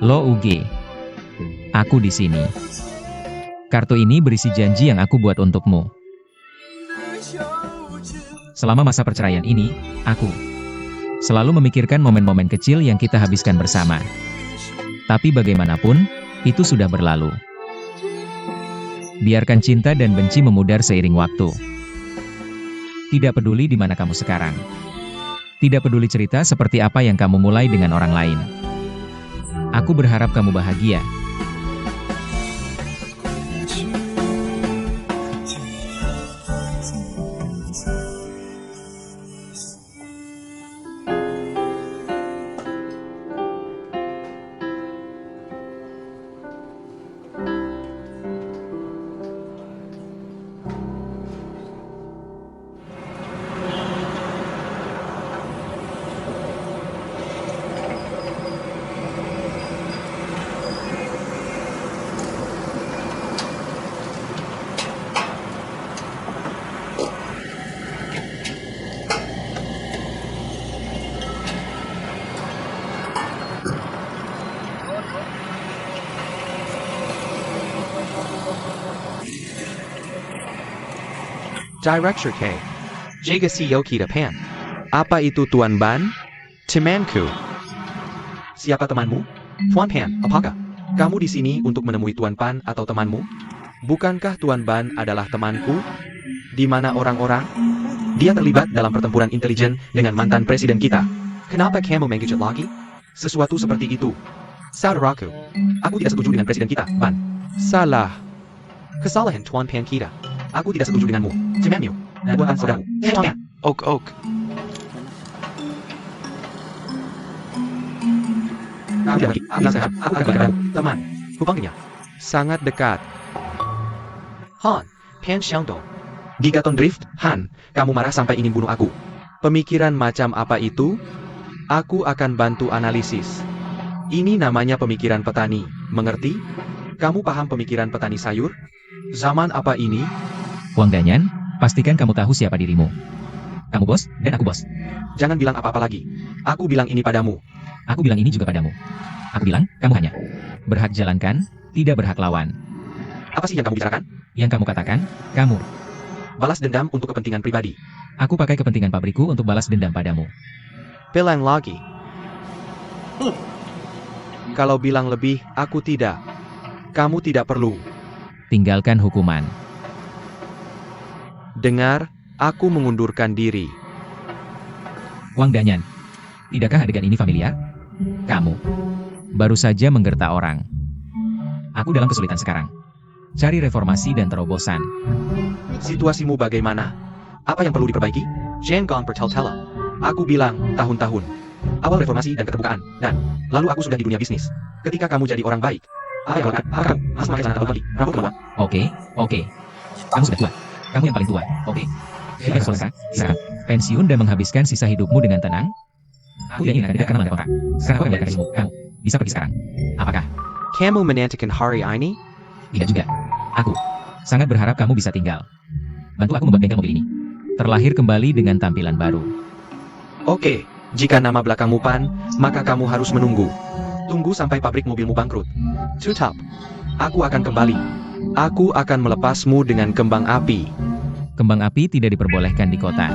Lo Uge. Aku di sini. Kartu ini berisi janji yang aku buat untukmu. Selama masa perceraian ini, aku selalu memikirkan momen-momen kecil yang kita habiskan bersama. Tapi bagaimanapun, itu sudah berlalu. Biarkan cinta dan benci memudar seiring waktu. Tidak peduli di mana kamu sekarang. Tidak peduli cerita seperti apa yang kamu mulai dengan orang lain. Aku berharap kamu bahagia. Director K. Jaga CEO kita Pan. Apa itu Tuan Ban? Temanku. Siapa temanmu? Tuan Pan, apakah kamu di sini untuk menemui Tuan Pan atau temanmu? Bukankah Tuan Ban adalah temanku? Di mana orang-orang? Dia terlibat dalam pertempuran intelijen dengan mantan presiden kita. Kenapa kamu mengejut lagi? Sesuatu seperti itu. Saudaraku, aku tidak setuju dengan presiden kita, Ban. Salah. Kesalahan Tuan Pan kita. Aku tidak setuju denganmu. Cemenmu. Bukan saudaramu. Tuan. Ok. Tidak lagi. Aku sehat. Aku akan berkata, teman. Hubungannya sangat dekat. Han, Pan Xiangdong. Gigaton Drift, Han, kamu marah sampai ingin bunuh aku. Pemikiran macam apa itu? Aku akan bantu analisis. Ini namanya pemikiran petani, mengerti? Kamu paham pemikiran petani sayur? Zaman apa ini? Wang Danyan, pastikan kamu tahu siapa dirimu. Kamu bos, dan aku bos. Jangan bilang apa-apa lagi. Aku bilang ini padamu. Aku bilang ini juga padamu. Aku bilang, kamu hanya berhak jalankan, tidak berhak lawan. Apa sih yang kamu bicarakan? Yang kamu katakan, kamu Balas dendam untuk kepentingan pribadi. Aku pakai kepentingan pabrikku untuk balas dendam padamu. Bilang lagi. Kalau bilang lebih, aku tidak. Kamu tidak perlu. Tinggalkan hukuman. Dengar, aku mengundurkan diri. Wang Danyan, tidakkah adegan ini familiar? Kamu baru saja menggertak orang. Aku dalam kesulitan sekarang. Cari reformasi dan terobosan. Situasimu bagaimana? Apa yang perlu diperbaiki? Zhang Gong bertele-tele. Aku bilang, tahun-tahun. Awal reformasi dan keterbukaan. Dan, lalu aku sudah di dunia bisnis. Ketika kamu jadi orang baik. Apa yang lakukan? Apa kamu? Harus memakai celana terlalu rambut keluar. Oke. Kamu sudah tua. Kamu yang paling tua. Oke. Sudah selesai. Sekarang, pensiun dan menghabiskan sisa hidupmu dengan tenang. Aku tidak ingin Anda karena melanggar kontrak. Sekarang aku akan biarkan dirimu. Kamu bisa pergi sekarang. Apakah? Kamu menantikan hari ini? Tidak juga. Aku sangat berharap kamu bisa tinggal. Bantu aku membuat bengkel mobil ini terlahir kembali dengan tampilan baru. Oke, jika nama belakangmu Pan, maka kamu harus menunggu. Tunggu sampai pabrik mobilmu bangkrut. Tutup. Aku akan kembali. Aku akan melepasmu dengan kembang api. Kembang api tidak diperbolehkan di kota.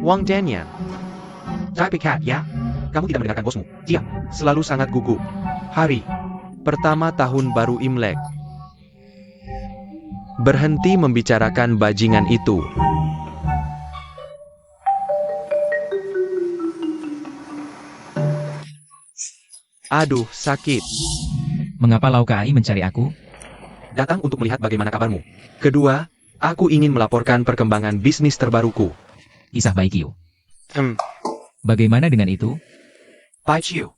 Wang Danyan. Tapi Cat, ya? Kamu tidak mendengarkan bosmu. Dia selalu sangat gugup. Hari pertama tahun baru Imlek. Berhenti membicarakan bajingan itu. Aduh, sakit. Mengapa Lau Kai mencari aku? Datang untuk melihat bagaimana kabarmu. Kedua, aku ingin melaporkan perkembangan bisnis terbaruku. Kisah Bai Qiu. Bagaimana dengan itu? Pai Chiu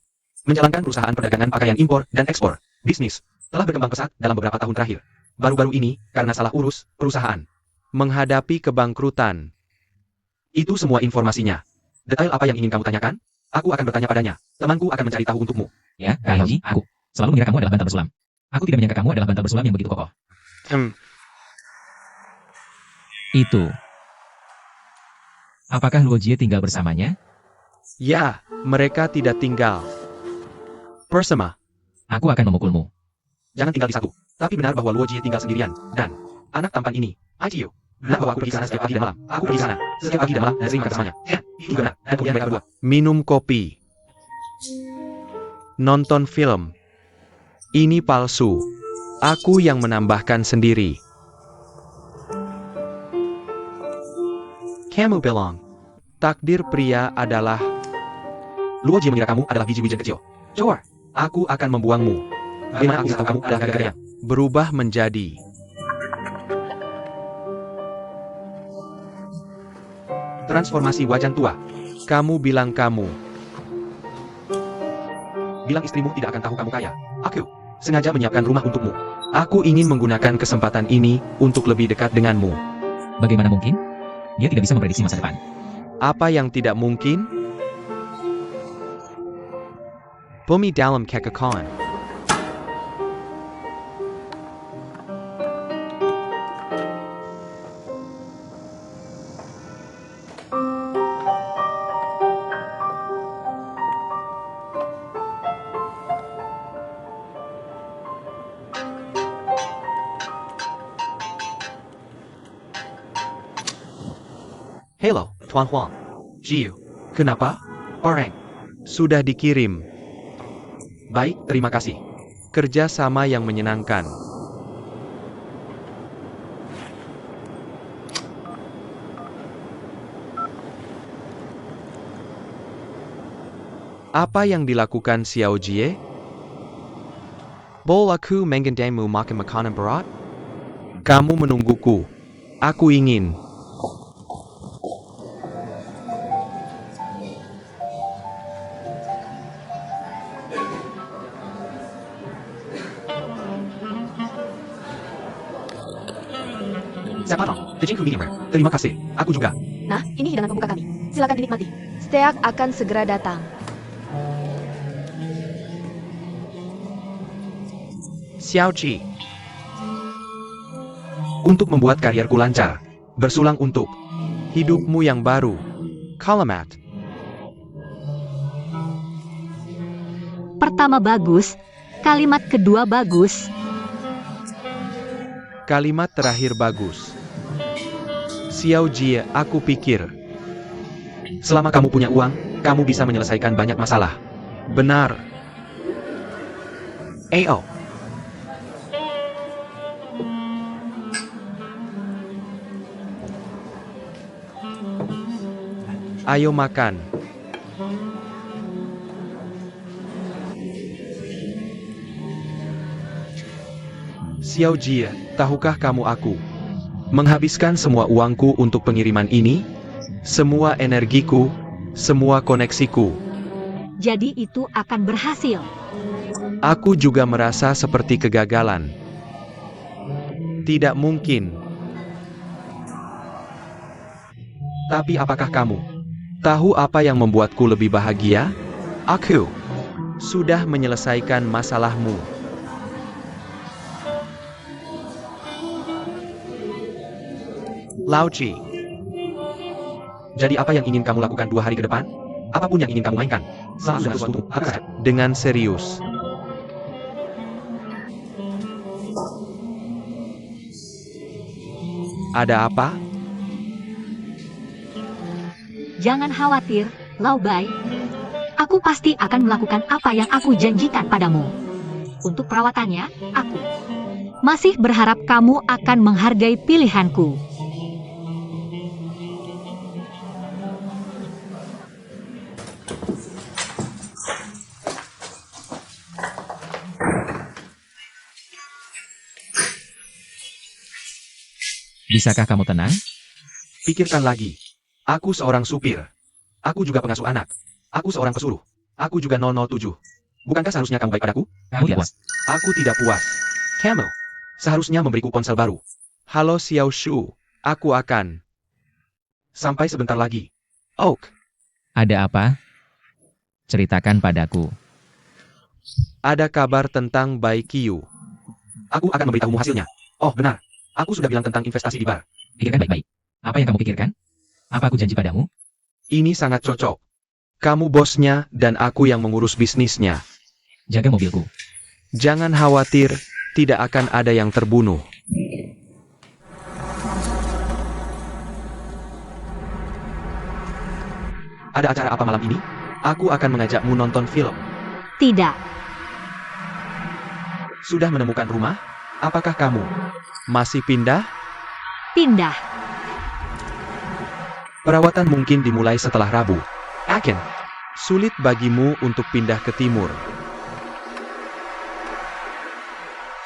menjalankan perusahaan perdagangan pakaian impor dan ekspor. Bisnis telah berkembang pesat dalam beberapa tahun terakhir. Baru-baru ini, karena salah urus, perusahaan menghadapi kebangkrutan. Itu semua informasinya. Detail apa yang ingin kamu tanyakan? Aku akan bertanya padanya. Temanku akan mencari tahu untukmu. Ya, Kak Haji, aku selalu mengira kamu adalah bantal bersulam. Aku tidak menyangka kamu adalah bantal bersulam yang begitu kokoh. Itu. Apakah Luo Jie tinggal bersamanya? Ya, mereka tidak tinggal bersama. Aku akan memukulmu. Jangan tinggal di satu. Tapi benar bahwa Luo Jie tinggal sendirian. Dan anak tampan ini, Aichiu. Benar bahwa aku pergi sana setiap pagi dan malam. Aku pergi sana setiap pagi dan malam dan sering makan semuanya. Ya, itu benar. Dan kemudian mereka berdua minum kopi. Nonton film. Ini palsu. Aku yang menambahkan sendiri. Kamu bilang, takdir pria adalah... Luo Jie mengira kamu adalah biji-bijian kecil. Sure, aku akan membuangmu. Bagaimana aku bisa tahu kamu adalah gara-garanya? Berubah menjadi... Transformasi wajan tua. Kamu bilang kamu. Bilang istrimu tidak akan tahu kamu kaya. Aku sengaja menyiapkan rumah untukmu. Aku ingin menggunakan kesempatan ini untuk lebih dekat denganmu. Bagaimana mungkin? Dia tidak bisa memprediksi masa depan. Apa yang tidak mungkin? Bumi dalam kekekalan. Hello, Tuan Huang. Jiu. Kenapa? Orang. Sudah dikirim. Baik, terima kasih. Kerja sama yang menyenangkan. Apa yang dilakukan Xiao Jie? Boleh aku mengendaimu makan makanan berat? Kamu menungguku. Aku ingin. Saya potong. The Jinku medium rare. Terima kasih. Aku juga. Nah, ini hidangan pembuka kami. Silakan dinikmati. Steak akan segera datang. Xiao Ji. Untuk membuat karierku lancar. Bersulang untuk hidupmu yang baru. Kalamat. Pertama bagus, kalimat kedua bagus. Kalimat terakhir bagus. Xiao Jie, aku pikir. Selama kamu punya uang, kamu bisa menyelesaikan banyak masalah. Benar. Ayo. Ayo makan. Xiao Jie, tahukah kamu aku menghabiskan semua uangku untuk pengiriman ini? Semua energiku, semua koneksiku. Jadi itu akan berhasil. Aku juga merasa seperti kegagalan. Tidak mungkin. Tapi apakah kamu tahu apa yang membuatku lebih bahagia? Aku sudah menyelesaikan masalahmu. Lao Chi. Jadi apa yang ingin kamu lakukan 2 hari ke depan? Apapun yang ingin kamu mainkan. Dengan sesuatu, dengan serius. Ada apa? Jangan khawatir, Lao Bai. Aku pasti akan melakukan apa yang aku janjikan padamu. Untuk perawatannya, aku masih berharap kamu akan menghargai pilihanku. Bisakah kamu tenang? Pikirkan lagi. Aku seorang supir. Aku juga pengasuh anak. Aku seorang pesuruh. Aku juga 007. Bukankah seharusnya kamu baik padaku? Kamu tidak puas. Aku tidak puas. Kamu seharusnya memberiku ponsel baru. Halo Xiao Shu. Aku akan sampai sebentar lagi. Oak, Ada apa? Ceritakan padaku. ada kabar tentang Bai Qiu. Aku akan memberitahumu hasilnya. Oh, benar. Aku sudah bilang tentang investasi di bar. Pikirkan baik-baik. Apa yang kamu pikirkan? Apa aku janji padamu? Ini sangat cocok. Kamu bosnya dan aku yang mengurus bisnisnya. Jaga mobilku. Jangan khawatir, tidak akan ada yang terbunuh. Ada acara apa malam ini? Aku akan mengajakmu nonton film. Tidak, Sudah menemukan rumah? Apakah kamu masih pindah? pindah. Perawatan mungkin dimulai setelah Rabu. Akin, sulit bagimu untuk pindah ke timur.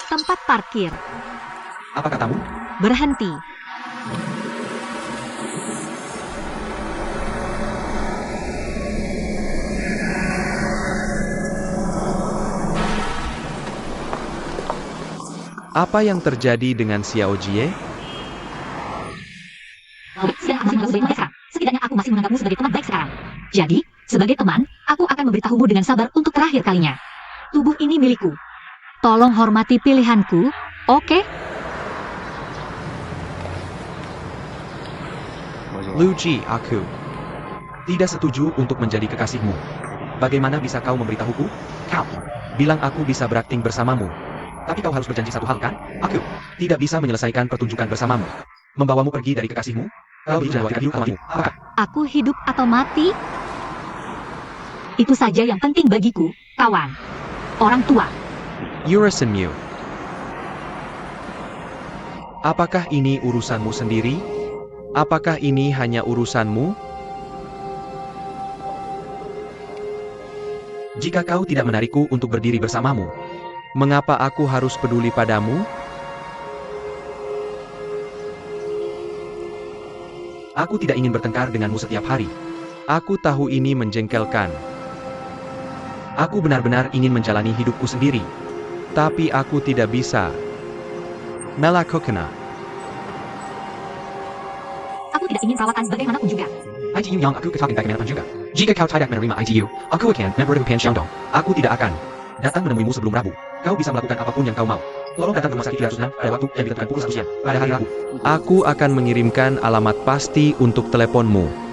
Tempat parkir. Apa katamu? Berhenti. Apa yang terjadi dengan Xiao Jie? Setidaknya aku masih menganggapmu sekarang. Setidaknya aku masih menganggapmu sebagai teman baik sekarang. Jadi, sebagai teman, aku akan memberitahumu dengan sabar untuk terakhir kalinya. Tubuh ini milikku. Tolong hormati pilihanku, oke? Lu Ji, aku tidak setuju untuk menjadi kekasihmu. Bagaimana bisa kau memberitahuku? Kau bilang aku bisa berakting bersamamu. Tapi kau harus berjanji satu hal kan? Aku tidak bisa menyelesaikan pertunjukan bersamamu. Membawamu pergi dari kekasihmu? Kau bisa lewati kamu. Apakah? Aku hidup atau mati? Itu saja yang penting bagiku, kawan. Orang tua. Yurasen Mew. Apakah ini urusanmu sendiri? Apakah ini hanya urusanmu? Jika kau tidak menarikku untuk berdiri bersamamu, mengapa aku harus peduli padamu? Aku tidak ingin bertengkar denganmu setiap hari. Aku tahu ini menjengkelkan. Aku benar-benar ingin menjalani hidupku sendiri. Tapi aku tidak bisa melakukannya. Aku tidak ingin perawatan bagaimanapun juga. ITU yang aku katakan bagaimanapun juga. Jika kau tidak menerima ITU, aku akan memberitahu Xiaodong. Aku tidak akan datang menemuimu sebelum Rabu. Kau bisa melakukan apapun yang kau mau. Tolong datang ke rumah sakit 306 pada waktu yang ditentukan pukul 1 siang pada hari Rabu. Aku akan mengirimkan alamat pasti untuk teleponmu.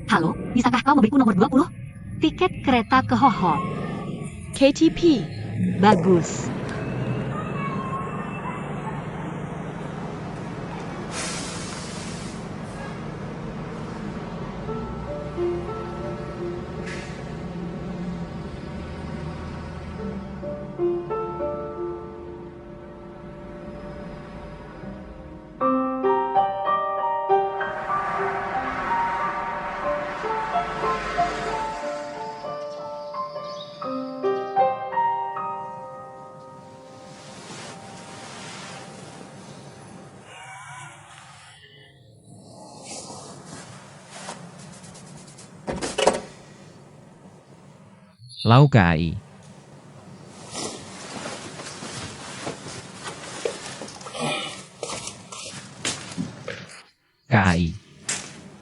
Halo, bisakah kau memberiku nomor 20? Tiket kereta ke Hohhot. KTP. Bagus. Laukai. Kai.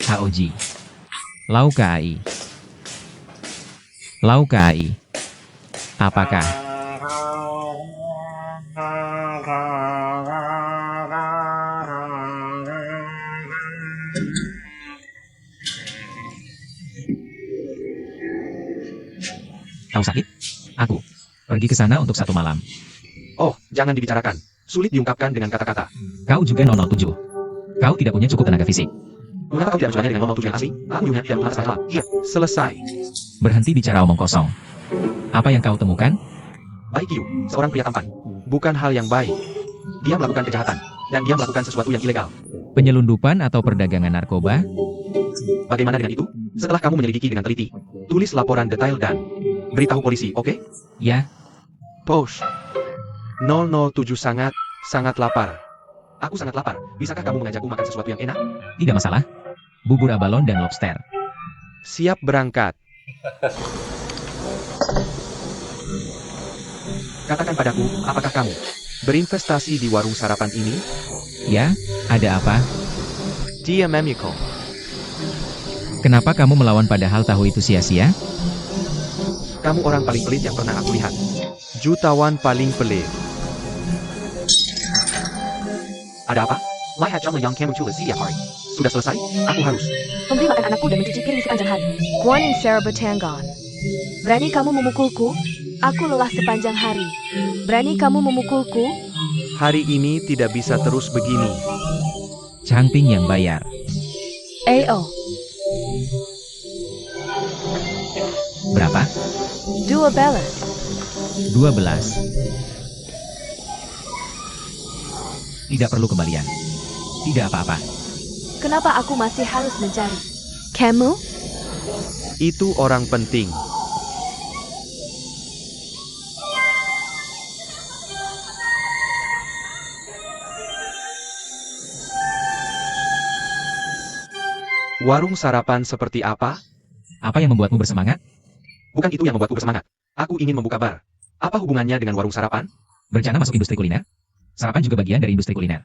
Haoji. Laukai. Laukai. Apakah? Kau sakit? Aku pergi ke sana untuk 1 malam. Oh, jangan dibicarakan. Sulit diungkapkan dengan kata-kata. Kau juga 007. Kau tidak punya cukup tenaga fisik. Mengapa kau tidak mencoba dengan 007 yang asli? Aku juga tidak mengapa salah. Iya, selesai. Berhenti bicara omong kosong. Apa yang kau temukan? Baik Yu, seorang pria tampan. Bukan hal yang baik. Dia melakukan kejahatan. Dan dia melakukan sesuatu yang ilegal. Penyelundupan atau perdagangan narkoba? Bagaimana dengan itu? Setelah kamu menyelidiki dengan teliti, tulis laporan detail dan beritahu polisi, oke? Ya, Posh. 007 sangat lapar. Aku sangat lapar. Bisakah kamu mengajakku makan sesuatu yang enak? tidak masalah. Bubur abalon dan lobster. Siap berangkat. Katakan padaku, apakah kamu berinvestasi di warung sarapan ini? Ya, ada apa? Dia memikul. Kenapa kamu melawan padahal tahu itu sia-sia? Kamu orang paling pelit yang pernah aku lihat. Jutawan paling pelit. Ada apa? Lihat John yang kamu tulis setiap hari. Sudah selesai? Aku harus. Memberi makan anakku dan mencuci piring sepanjang hari. Warning Sarah Batanggon. Berani kamu memukulku? Aku lelah sepanjang hari. Berani kamu memukulku? Hari ini tidak bisa terus begini. Changping yang bayar. AO. Berapa? 2 balas. 12. Tidak perlu kembalian. Tidak apa-apa. Kenapa aku masih harus mencari? Kamu? Itu orang penting. Warung sarapan seperti apa? Apa yang membuatmu bersemangat? Bukan itu yang membuatku bersemangat. Aku ingin membuka bar. Apa hubungannya dengan warung sarapan? Berencana masuk industri kuliner? Sarapan juga bagian dari industri kuliner.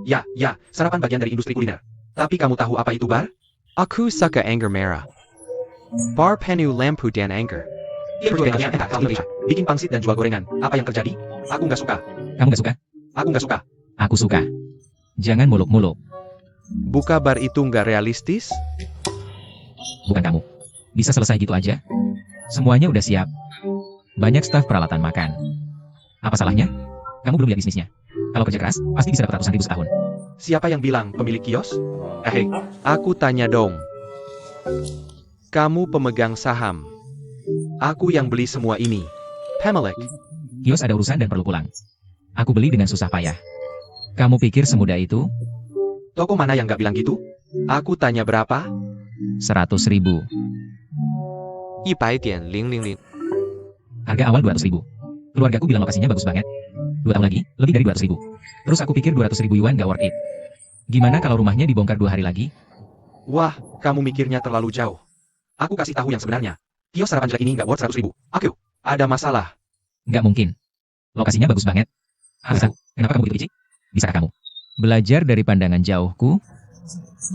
Ya, sarapan bagian dari industri kuliner. Tapi kamu tahu apa itu bar? Aku suka anggur merah. Bar penuh lampu dan anggur. Dia berjual dengan enak di Indonesia. Bikin pangsit dan jual gorengan. Apa yang terjadi? Aku nggak suka. Kamu gak suka? Aku nggak suka. Aku suka. Jangan muluk-muluk. Buka bar itu nggak realistis? Bukan kamu. Bisa selesai gitu aja? Semuanya udah siap. Banyak staf peralatan makan. Apa salahnya? Kamu belum lihat bisnisnya. Kalau kerja keras, pasti bisa dapat ratusan ribu setahun. Siapa yang bilang pemilik kios? Aku tanya dong. Kamu pemegang saham. Aku yang beli semua ini. Pamelek. Kios ada urusan dan perlu pulang. Aku beli dengan susah payah. Kamu pikir semudah itu? Toko mana yang nggak bilang gitu? Aku tanya berapa? 100.000. 100.000. Harga awal 200.000. Keluargaku bilang lokasinya bagus banget. 2 tahun lagi, lebih dari 200.000. Terus aku pikir 200.000 yuan gak worth it. Gimana kalau rumahnya dibongkar 2 hari lagi? Wah, kamu mikirnya terlalu jauh. Aku kasih tahu yang sebenarnya. Kios sarapan jelek ini nggak worth 100.000. Aku, ada masalah. Nggak mungkin. Lokasinya bagus banget. Alasan, kenapa kamu begitu licik? Bisakah kamu belajar dari pandangan jauhku?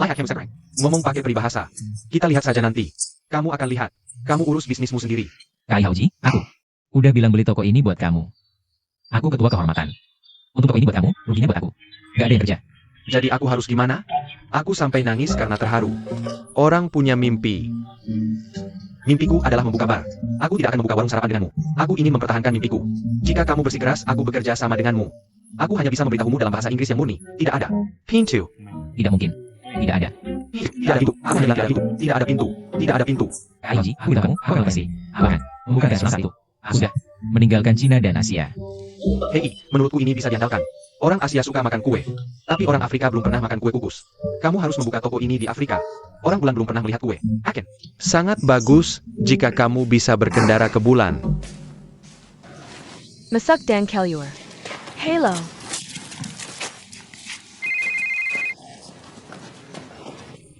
Layak yang sekarang. Ngomong pakai peribahasa. Kita lihat saja nanti. Kamu akan lihat. Kamu urus bisnismu sendiri. Kai Haoji, aku udah bilang beli toko ini buat kamu. Aku ketua kehormatan. Untuk toko ini buat kamu, ruginya buat aku. Gak ada yang kerja. Jadi aku harus gimana? Aku sampai nangis karena terharu. Orang punya mimpi. Mimpiku adalah membuka bar. Aku tidak akan membuka warung sarapan denganmu. Aku ingin mempertahankan mimpiku. Jika kamu bersikeras, aku bekerja sama denganmu. Aku hanya bisa memberitahumu dalam bahasa Inggris yang murni. Tidak ada pintu. Tidak mungkin. Tidak ada. Tidak ada pintu. Aku hanya bilang tidak ada pintu. Tidak ada pintu. Tidak ada pintu. Kai Haoji, aku bilang kamu, aku akan kasih. Aku akan membuka gas saat itu. Aku sudah. meninggalkan Cina dan Asia. Hei, menurutku ini bisa diandalkan. Orang Asia suka makan kue, tapi orang Afrika belum pernah makan kue kukus. Kamu harus membuka toko ini di Afrika. Orang bulan belum pernah melihat kue. Aken. Sangat bagus jika kamu bisa berkendara ke bulan. Masak dan Kaluar. Halo.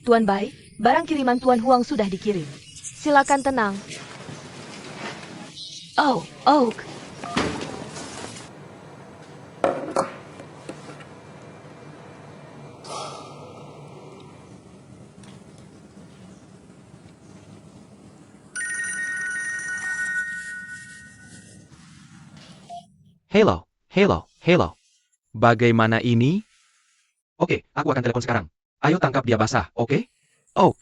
Tuan Bai, barang kiriman Tuan Huang sudah dikirim. Silakan tenang. Oh, Oak. Hello. Bagaimana ini? Oke, aku akan telepon sekarang. Ayo tangkap dia basah, oke? Oak.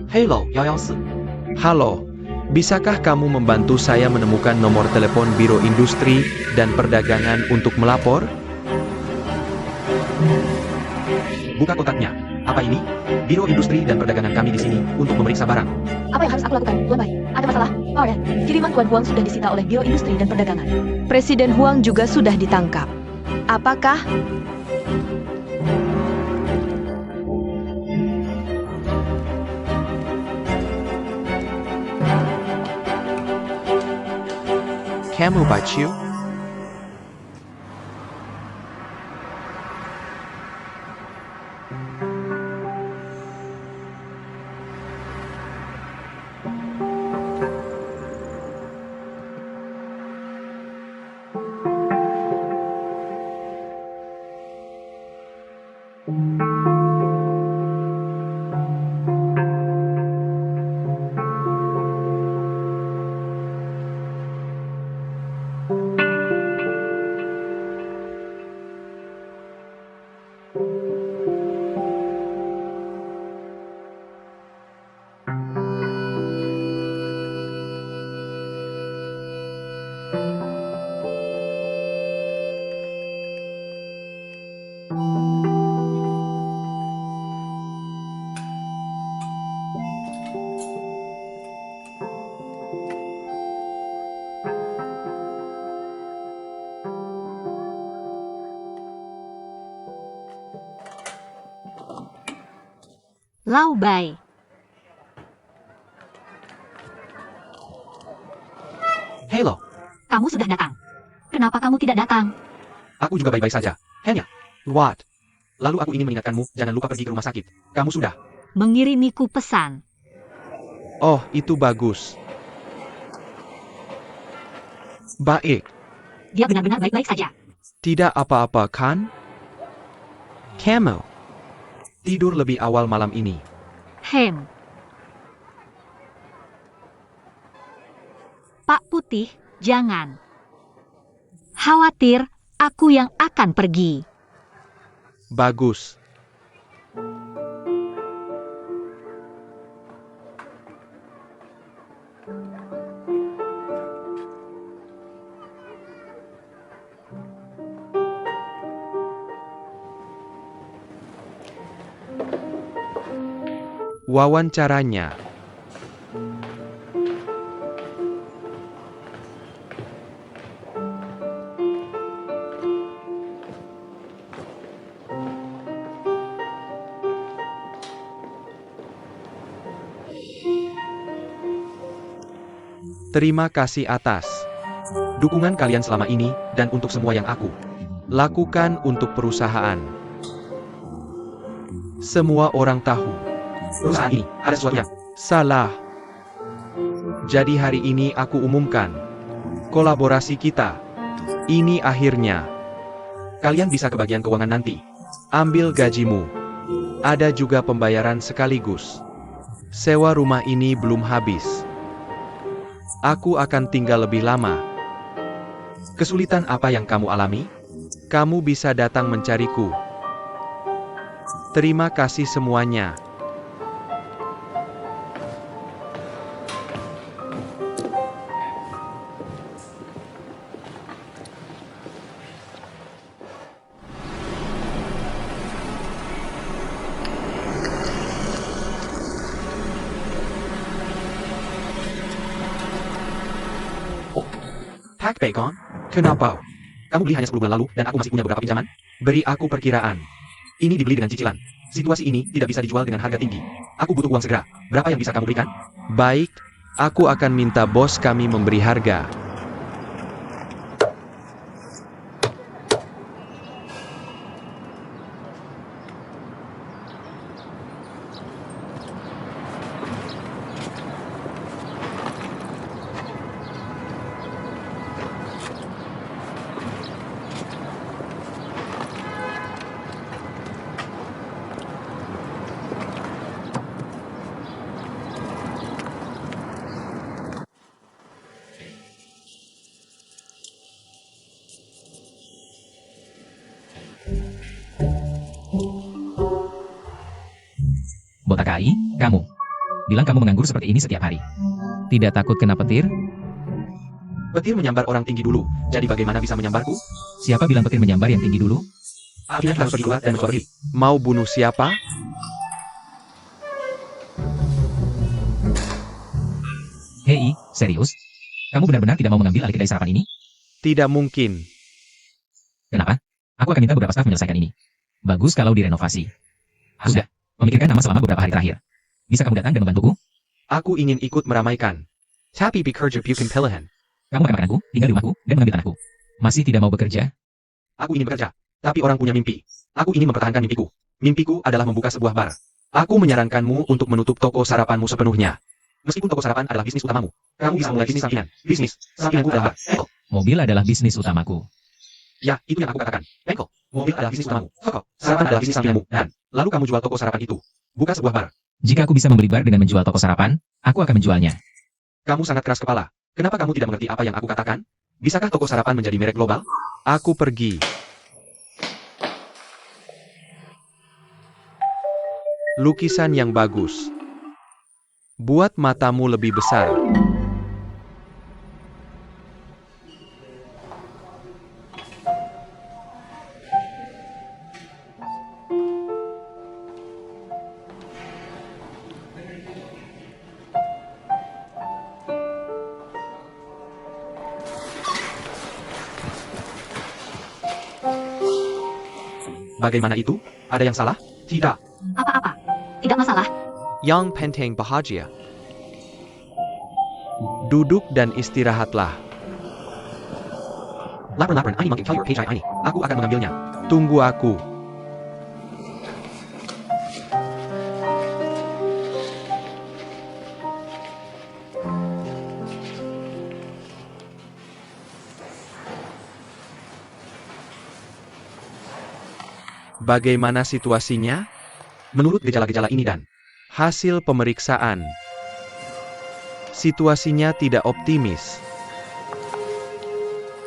Hello, 114. Halo, bisakah kamu membantu saya menemukan nomor telepon Biro Industri dan Perdagangan untuk melapor? Buka kotaknya. Apa ini? Biro Industri dan Perdagangan kami di sini untuk memeriksa barang. Apa yang harus aku lakukan, Tuan Bai? Ada masalah? Alright, kiriman Tuan Huang sudah disita oleh Biro Industri dan Perdagangan. Presiden Huang juga sudah ditangkap. Apakah? Kamu Baciu? Lau Bai. Hello, Kamu sudah datang. Kenapa kamu tidak datang? aku juga baik-baik saja. Hanya. What? Lalu aku ingin mengingatkanmu, jangan lupa pergi ke rumah sakit. Kamu sudah. Mengirimiku pesan. Oh, itu bagus. Baik. Dia benar-benar baik-baik saja. Tidak apa-apa kan? Kamu tidur lebih awal malam ini. Hem. Pak Putih, jangan. Khawatir, aku yang akan pergi. Bagus. Wawancaranya. Terima kasih atas dukungan kalian selama ini dan untuk semua yang aku lakukan untuk perusahaan. Semua orang tahu perusahaan ini ada sesuatu yang salah. Jadi hari ini aku umumkan kolaborasi kita. Ini akhirnya. Kalian bisa ke bagian keuangan nanti. Ambil gajimu. Ada juga pembayaran sekaligus. Sewa rumah ini belum habis. Aku akan tinggal lebih lama. Kesulitan apa yang kamu alami? Kamu bisa datang mencariku. Terima kasih semuanya. Hack Bacon? Kenapa? Kamu beli hanya 10 bulan lalu dan aku masih punya beberapa pinjaman? Beri aku perkiraan. Ini dibeli dengan cicilan. Situasi ini tidak bisa dijual dengan harga tinggi. Aku butuh uang segera. Berapa yang bisa kamu berikan? Baik, aku akan minta bos kami memberi harga. Botak KAI, kamu. Bilang kamu menganggur seperti ini setiap hari. Tidak takut kena petir? Petir menyambar orang tinggi dulu. Jadi bagaimana bisa menyambarku? Siapa bilang petir menyambar yang tinggi dulu? Akhirnya harus pergi keluar dan mencoba berdiri. Mau bunuh siapa? Hei, serius? Kamu benar-benar tidak mau mengambil alih kedai sarapan ini? Tidak mungkin. Kenapa? Aku akan minta beberapa staf menyelesaikan ini. Bagus kalau direnovasi. Sudah, memikirkan nama selama beberapa hari terakhir. Bisa kamu datang dan membantuku? Aku ingin ikut meramaikan. Tapi bekerja bukan pilihan. Kamu akan makanku, tinggal di rumahku, dan mengambil tanahku. Masih tidak mau bekerja? Aku ingin bekerja. Tapi orang punya mimpi. Aku ingin mempertahankan mimpiku. Mimpiku adalah membuka sebuah bar. Aku menyarankanmu untuk menutup toko sarapanmu sepenuhnya. Meskipun toko sarapan adalah bisnis utamamu, kamu bisa mulai bisnis sampingan. Bisnis sampinganku adalah engkol. Mobil adalah bisnis utamaku. Ya, itu yang aku katakan. Engkol. Mobil adalah bisnis utamamu. Toko sarapan adalah bisnis sampinganmu. Dan lalu kamu jual toko sarapan itu. Buka sebuah bar. Jika aku bisa membeli bar dengan menjual toko sarapan, aku akan menjualnya. Kamu sangat keras kepala. Kenapa kamu tidak mengerti apa yang aku katakan? Bisakah toko sarapan menjadi merek global? Aku pergi. Lukisan yang bagus. Buat matamu lebih besar. Bagaimana itu? Ada yang salah? Tidak. Apa-apa? Tidak masalah. Yang penting bahagia. Duduk dan istirahatlah. Lapar, Ani mungkin your KJ Ani. Aku akan mengambilnya. Tunggu aku. Bagaimana situasinya? Menurut gejala-gejala ini dan hasil pemeriksaan, situasinya tidak optimis.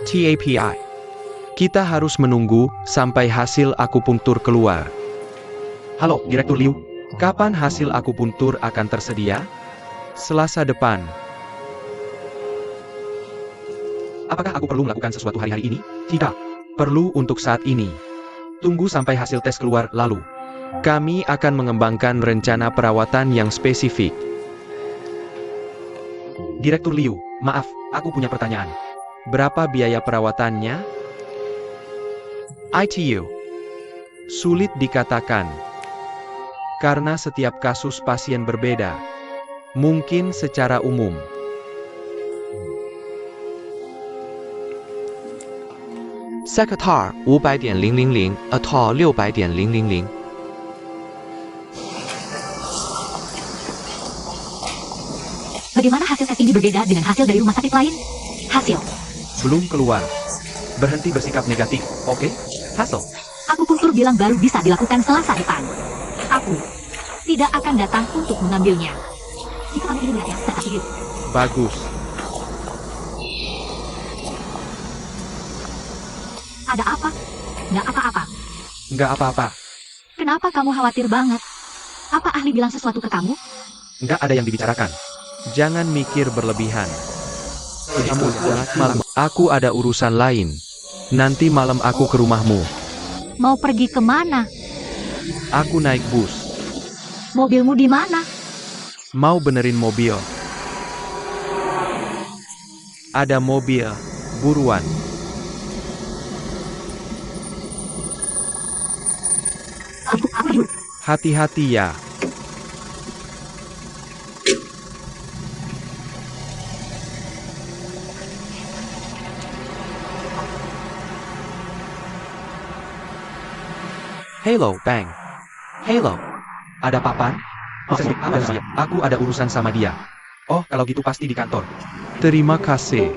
TAPI. Kita harus menunggu sampai hasil akupunktur keluar. Halo, Direktur Liu. Kapan hasil akupunktur akan tersedia? Selasa depan. Apakah aku perlu melakukan sesuatu hari-hari ini? Tidak. Perlu untuk saat ini. Tunggu sampai hasil tes keluar lalu. Kami akan mengembangkan rencana perawatan yang spesifik. Direktur Liu, maaf, aku punya pertanyaan. Berapa biaya perawatannya? ITU. Sulit dikatakan. Karena setiap kasus pasien berbeda. Mungkin secara umum. Sekretar 500.000 atau 600.000. Bagaimana hasil tes ini berbeda dengan hasil dari rumah sakit lain? Hasil. Belum keluar. Berhenti bersikap negatif, oke? Hasil. Akupunktur bilang baru bisa dilakukan Selasa depan. Aku tidak akan datang untuk mengambilnya. Jika kamu ingin melihatnya, saya kasih. Bagus. Ada apa? Nggak apa-apa. Nggak apa-apa. Kenapa kamu khawatir banget? Apa ahli bilang sesuatu ke kamu? Nggak ada yang dibicarakan. Jangan mikir berlebihan. Malam, aku ada urusan lain. Nanti malam aku ke rumahmu. Mau pergi kemana? Aku naik bus. Mobilmu di mana? Mau benerin mobil. Ada mobil Buruan. Aku. Hati-hati ya. Halo, Bang. Halo. Ada papan? Aku ada urusan sama dia. Oh, kalau gitu pasti di kantor. Terima kasih.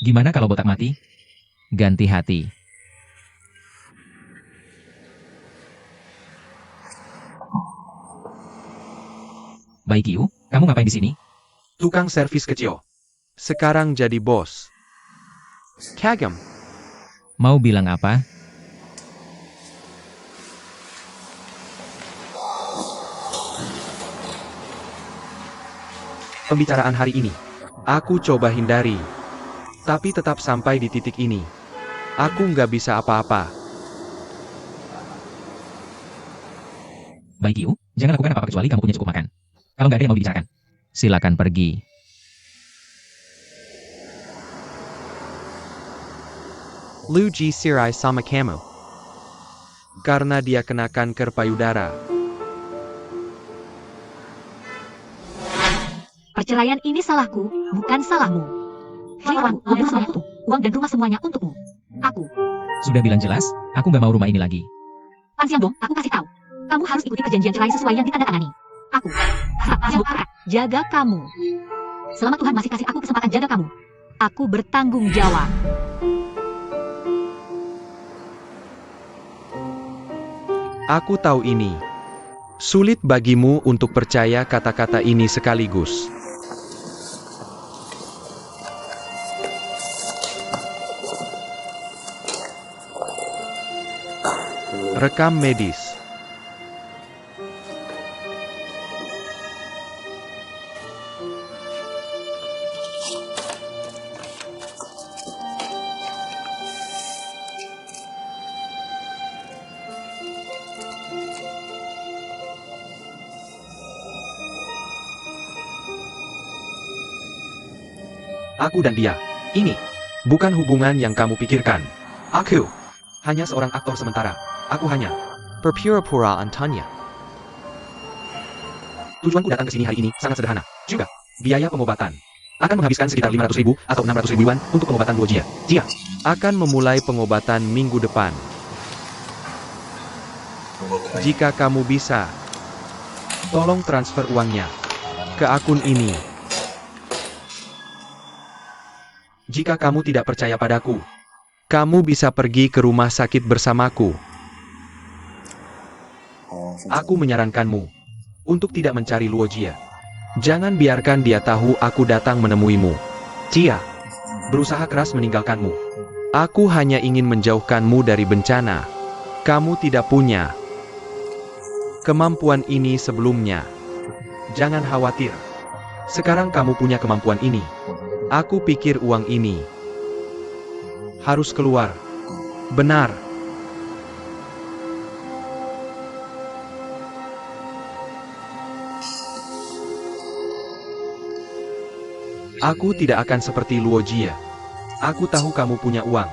Gimana kalau botak mati? Ganti hati. Baik Yu, kamu ngapain di sini? Tukang servis kecil. Sekarang jadi bos. Kagam. Mau bilang apa? Pembicaraan hari ini. Aku coba hindari. Tapi tetap sampai di titik ini. Aku nggak bisa apa-apa. Baik Yu, jangan lakukan apa-apa kecuali kamu punya cukup makan. Kalau nggak ada yang mau dibicarakan, silakan pergi. Lu Ji Sirai sama kamu. Karena dia kena kanker payudara. Perceraian ini salahku, bukan salahmu. Hei Wang, mobil semuanya untukmu. Uang dan rumah semuanya untukmu. Aku. Sudah bilang jelas, aku nggak mau rumah ini lagi. Pan Siang Dong, aku kasih tahu. Kamu harus ikuti perjanjian cerai sesuai yang ditandatangani. Aku. Aku akan jaga kamu. Selama Tuhan masih kasih aku kesempatan jaga kamu. Aku bertanggung jawab. Aku tahu ini. Sulit bagimu untuk percaya kata-kata ini sekaligus. Rekam medis. Aku dan dia. Ini bukan hubungan yang kamu pikirkan. Aku hanya seorang aktor sementara. Aku hanya berpura-pura Antonia. Tujuanku datang ke sini hari ini sangat sederhana. Juga, biaya pengobatan. Akan menghabiskan sekitar 500.000 atau 600.000 yuan untuk pengobatan Luo Jia. Jia akan memulai pengobatan minggu depan. Jika kamu bisa, tolong transfer uangnya ke akun ini. Jika kamu tidak percaya padaku, kamu bisa pergi ke rumah sakit bersamaku. Aku menyarankanmu untuk tidak mencari Luo Jia. Jangan biarkan dia tahu aku datang menemuimu. Jia berusaha keras meninggalkanmu. Aku hanya ingin menjauhkanmu dari bencana. Kamu tidak punya kemampuan ini sebelumnya. Jangan khawatir. Sekarang kamu punya kemampuan ini. Aku pikir uang ini harus keluar. Benar. Aku tidak akan seperti Luo Jia. Aku tahu kamu punya uang.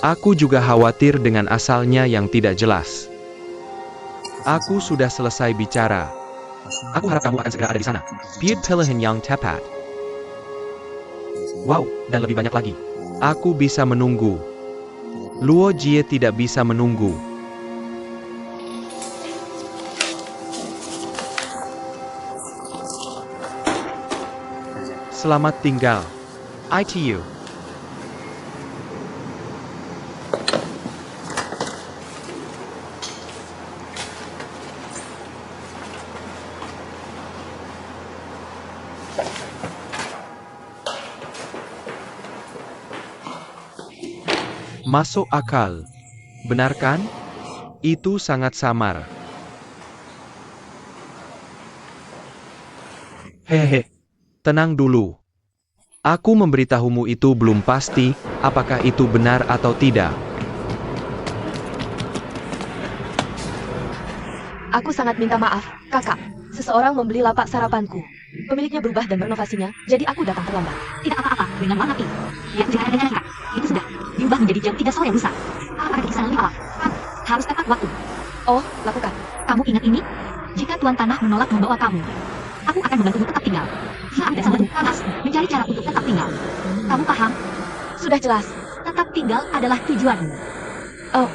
Aku juga khawatir dengan asalnya yang tidak jelas. Aku sudah selesai bicara. Aku harap kamu akan segera ada di sana. Piet pilihan yang tepat. Wow, dan lebih banyak lagi. Aku bisa menunggu. Luo Jie tidak bisa menunggu. Selamat tinggal. ITU. Masuk akal. Benar kan? Itu sangat samar. Hehe. Tenang dulu. Aku memberitahumu itu belum pasti, apakah itu benar atau tidak. Aku sangat minta maaf, kakak. Seseorang membeli lapak sarapanku. Pemiliknya berubah dan renovasinya, jadi aku datang terlambat. Tidak apa-apa dengan warna pink. Yang tidak ada dengan itu sudah diubah menjadi jam 3 sore lusa. Apa ada kisaran 5 awal? Harus tepat waktu. Oh, lakukan. Kamu ingat ini? Jika tuan tanah menolak membawa kamu, aku akan membantumu tetap tinggal. Dia ada sama atas, mencari cara untuk tetap tinggal. Kamu paham? Sudah jelas. Tetap tinggal adalah tujuanmu. Oh,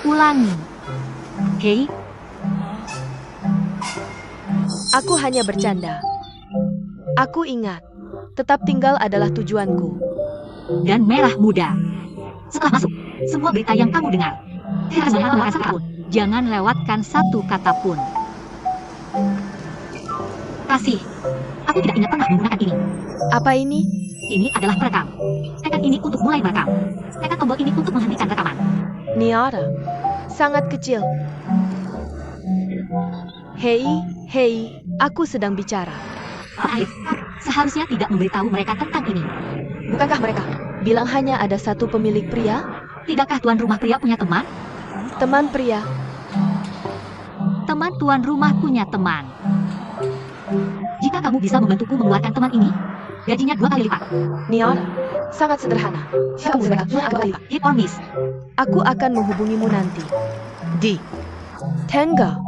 Ulangi. Oke? aku hanya bercanda. Aku ingat. Tetap tinggal adalah tujuanku. Dan merah muda. Setelah masuk, semua berita yang kamu dengar. Tidak boleh melewatkan satu kata pun. Jangan lewatkan satu kata pun. Kasih. Aku tidak ingat pernah menggunakan ini. Apa ini? Ini adalah perekam. Tekan ini untuk mulai merekam. Tekan tombol ini untuk menghentikan rekaman. Niara. Sangat kecil. Hei, aku sedang bicara. Terakhir, seharusnya tidak memberitahu mereka tentang ini. Bukankah mereka bilang hanya ada satu pemilik pria? Tidakkah tuan rumah pria punya teman? Teman pria. Teman tuan rumah punya teman. Jika kamu bisa membantuku mengeluarkan teman ini, gajinya 2 kali lipat. Niara. Sangat sederhana. Jika kamu sudah dua kali lipat. Hit or miss. Aku akan menghubungimu nanti. Di Tenga.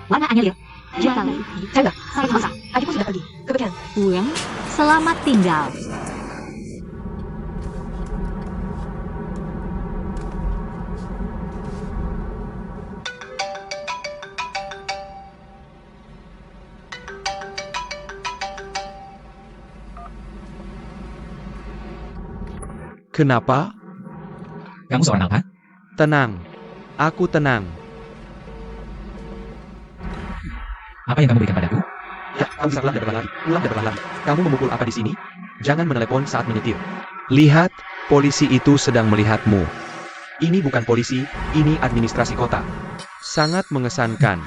Warna anyelir. Jika Tenga. saya masa, Adikku sudah pergi. Kebetulan. Uang, selamat tinggal. Kenapa? Kamu seorang alpha? Tenang. Aku tenang. Apa yang kamu berikan padaku? Ya, kamu bisa pulang dan berlari. Pulang dan berlari. Kamu memukul apa di sini? Jangan menelepon saat menyetir. Lihat, polisi itu sedang melihatmu. Ini bukan polisi, ini administrasi kota. Sangat mengesankan.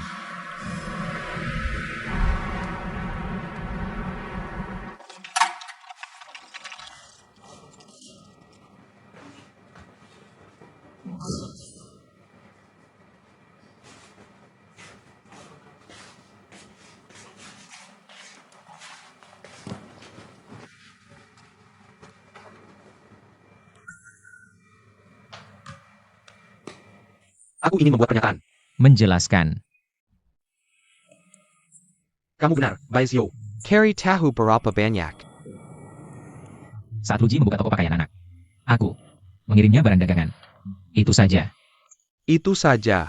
Aku ingin membuat pernyataan. Menjelaskan. Kamu benar, Baizio. Carry tahu berapa banyak? Saat Luji membuka toko pakaian anak, aku mengirimnya barang dagangan. Itu saja. Itu saja.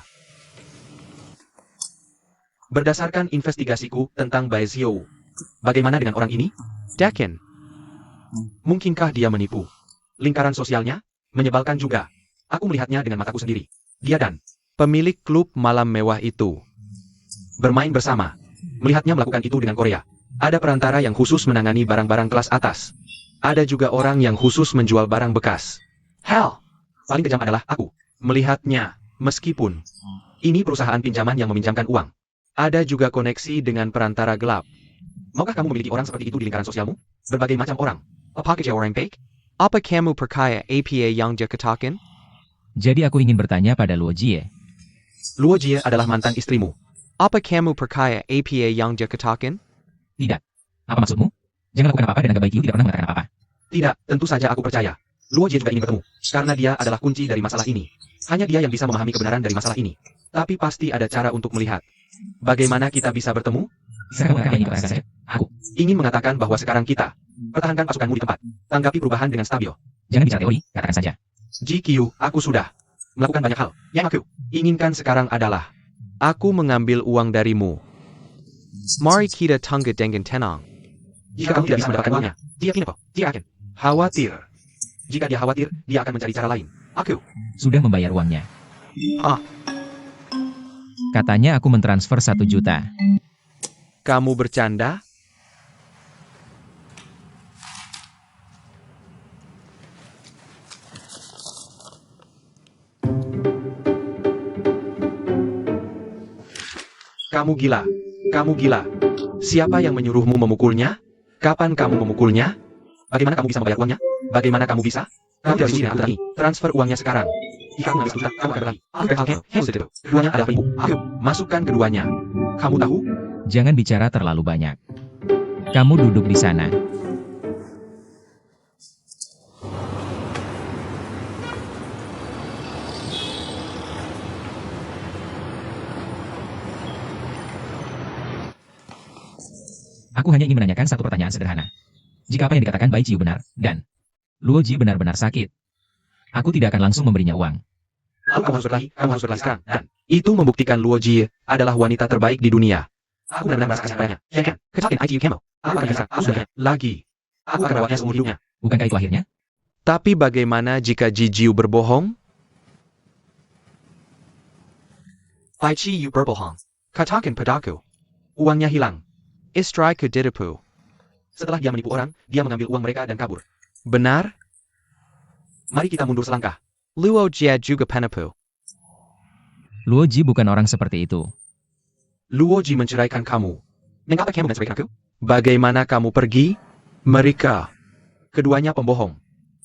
Berdasarkan investigasiku tentang Baizio, bagaimana dengan orang ini? Daken. Mungkinkah dia menipu? Lingkaran sosialnya menyebalkan juga. Aku melihatnya dengan mataku sendiri. Dia dan pemilik klub malam mewah itu bermain bersama. Melihatnya melakukan itu dengan Korea. Ada perantara yang khusus menangani barang-barang kelas atas. Ada juga orang yang khusus menjual barang bekas. Hell, paling kejam adalah aku melihatnya, meskipun ini perusahaan pinjaman yang meminjamkan uang. Ada juga koneksi dengan perantara gelap. Maukah kamu memiliki orang seperti itu di lingkaran sosialmu? Berbagai macam orang. Apakah dia orang baik? Apa kamu percaya APA yang dia katakan? Jadi aku ingin bertanya pada Luo Jie. Luo Jie adalah mantan istrimu. Apa kamu percaya APA yang dia katakan? Tidak. Apa maksudmu? Jangan lakukan apa-apa dan Naga Baikyu tidak pernah mengatakan apa-apa. Tidak, tentu saja aku percaya. Luo Jie juga ingin bertemu, karena dia adalah kunci dari masalah ini. Hanya dia yang bisa memahami kebenaran dari masalah ini. Tapi pasti ada cara untuk melihat. Bagaimana kita bisa bertemu? Bisa kamu katakan ini kepada saya? Aku. Ingin mengatakan bahwa sekarang kita pertahankan pasukanmu di tempat. Tanggapi perubahan dengan stabil. Jangan bicara teori, katakan saja. GQ, aku sudah melakukan banyak hal. Yang aku inginkan sekarang adalah aku mengambil uang darimu. Mari kita tunggu dengan tenang. Jika kamu tidak bisa mendapatkan uangnya, dia kenapa? Dia akan khawatir. Jika dia khawatir, dia akan mencari cara lain. Aku Sudah membayar uangnya. Ah. Katanya aku mentransfer 1 juta. Kamu bercanda? Kamu gila. Kamu gila. Siapa yang menyuruhmu memukulnya? Kapan kamu memukulnya? Bagaimana kamu bisa membayar uangnya? Bagaimana kamu bisa? Kamu tidak setuju dengan aturan ini. Transfer uangnya sekarang. Jika kamu tidak setuju, kamu akan berlari. Keduanya adalah penipu. Ayo, masukkan keduanya. Kamu tahu? Jangan bicara terlalu banyak. Kamu duduk di sana. Aku hanya ingin menanyakan satu pertanyaan sederhana. Jika apa yang dikatakan Bai Jiu benar, dan Luo Ji benar-benar sakit, aku tidak akan langsung memberinya uang. Lalu kamu harus berlari sekarang. Dan itu membuktikan Luo Ji adalah wanita terbaik di dunia. Aku benar-benar merasa kasih padanya. Ya kan? Ketakin IGU Camo. Aku akan kasih lagi. Aku akan rawatnya seumur hidupnya. Bukankah itu akhirnya? Tapi bagaimana jika Ji Jiu berbohong? Bai Jiu berbohong. Katakan padaku. Uangnya hilang. Istri ketipu. Setelah dia menipu orang, dia mengambil uang mereka dan kabur. Benar? Mari kita mundur selangkah. Luo Jia juga penipu. Luo Ji bukan orang seperti itu. Luo Ji menceraikan kamu. Mengapa kamu menceraikan aku? Bagaimana kamu pergi? Mereka. Keduanya pembohong.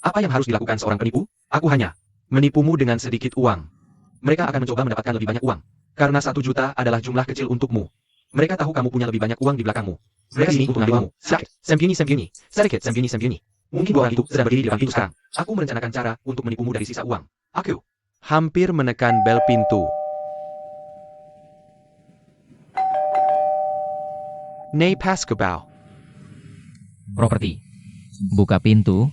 Apa yang harus dilakukan seorang penipu? Aku hanya menipumu dengan sedikit uang. Mereka akan mencoba mendapatkan lebih banyak uang. Karena 1 juta adalah jumlah kecil untukmu. Mereka tahu kamu punya lebih banyak uang di belakangmu. Mereka sini untuk mengambil uangmu. Sakit. Sembunyi. Sedikit sembunyi. Mungkin 2 orang itu sedang berdiri di depan pintu sekarang. Aku merencanakan cara untuk menipumu dari sisa uang. Aku hampir menekan bel pintu. Nei Paskabau. Properti. Buka pintu.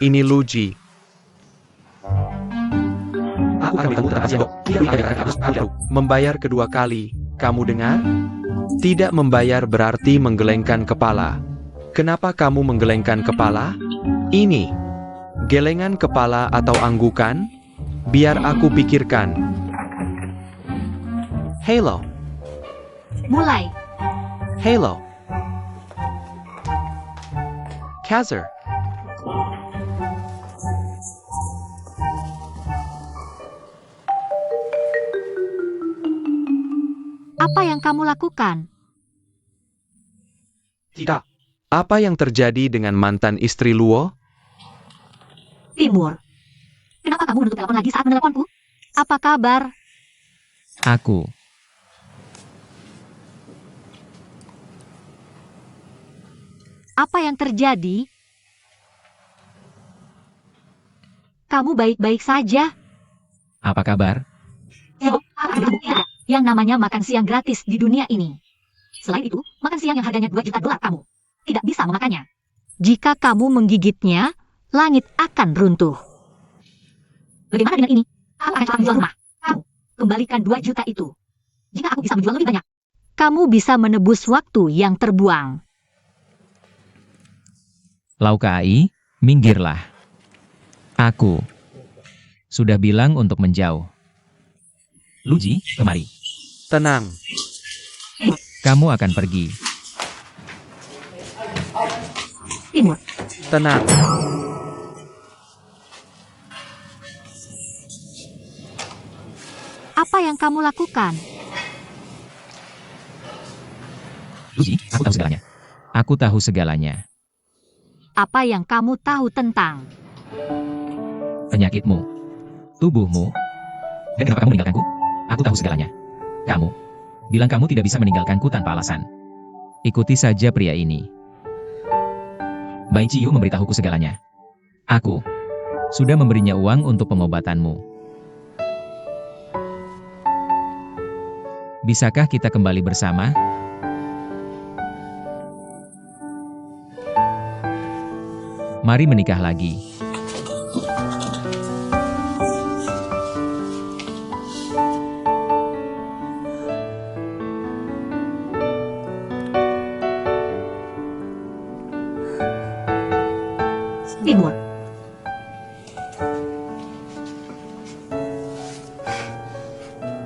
Ini Luji. Aku akan beritahu terima kasih, Dok. Tidak ada harus tahu. Membayar kedua kali. Kamu dengar? Tidak membayar berarti menggelengkan kepala. Kenapa kamu menggelengkan kepala? Ini. Gelengan kepala atau anggukan? Biar aku pikirkan. Halo. Mulai. Halo. Kazar. Apa yang kamu lakukan? Tidak. Apa yang terjadi dengan mantan istri Luo? Timur. Kenapa kamu menutup telepon lagi saat meneleponku? Apa kabar? Aku. Apa yang terjadi? Kamu baik-baik saja? Apa kabar? Tidak. Yang namanya makan siang gratis di dunia ini. Selain itu, makan siang yang harganya 2 juta dolar kamu tidak bisa memakannya. Jika kamu menggigitnya, langit akan runtuh. Bagaimana dengan ini? Aku akan menjual rumah. Kamu kembalikan 2 juta itu. Jika aku bisa menjual lebih banyak, kamu bisa menebus waktu yang terbuang. Lau Kai, minggirlah. Aku sudah bilang untuk menjauh. Luji, kemari. Tenang. Kamu akan pergi. Timur. Tenang. Apa yang kamu lakukan? Luji, aku tahu segalanya. Aku tahu segalanya. Apa yang kamu tahu tentang? Penyakitmu, tubuhmu, dan kenapa kamu meninggalkanku? Aku tahu segalanya. Kamu bilang kamu tidak bisa meninggalkanku tanpa alasan. Ikuti saja pria ini. Bai Ciu memberitahuku segalanya. Aku sudah memberinya uang untuk pengobatanmu. Bisakah kita kembali bersama? Mari menikah lagi. Timur.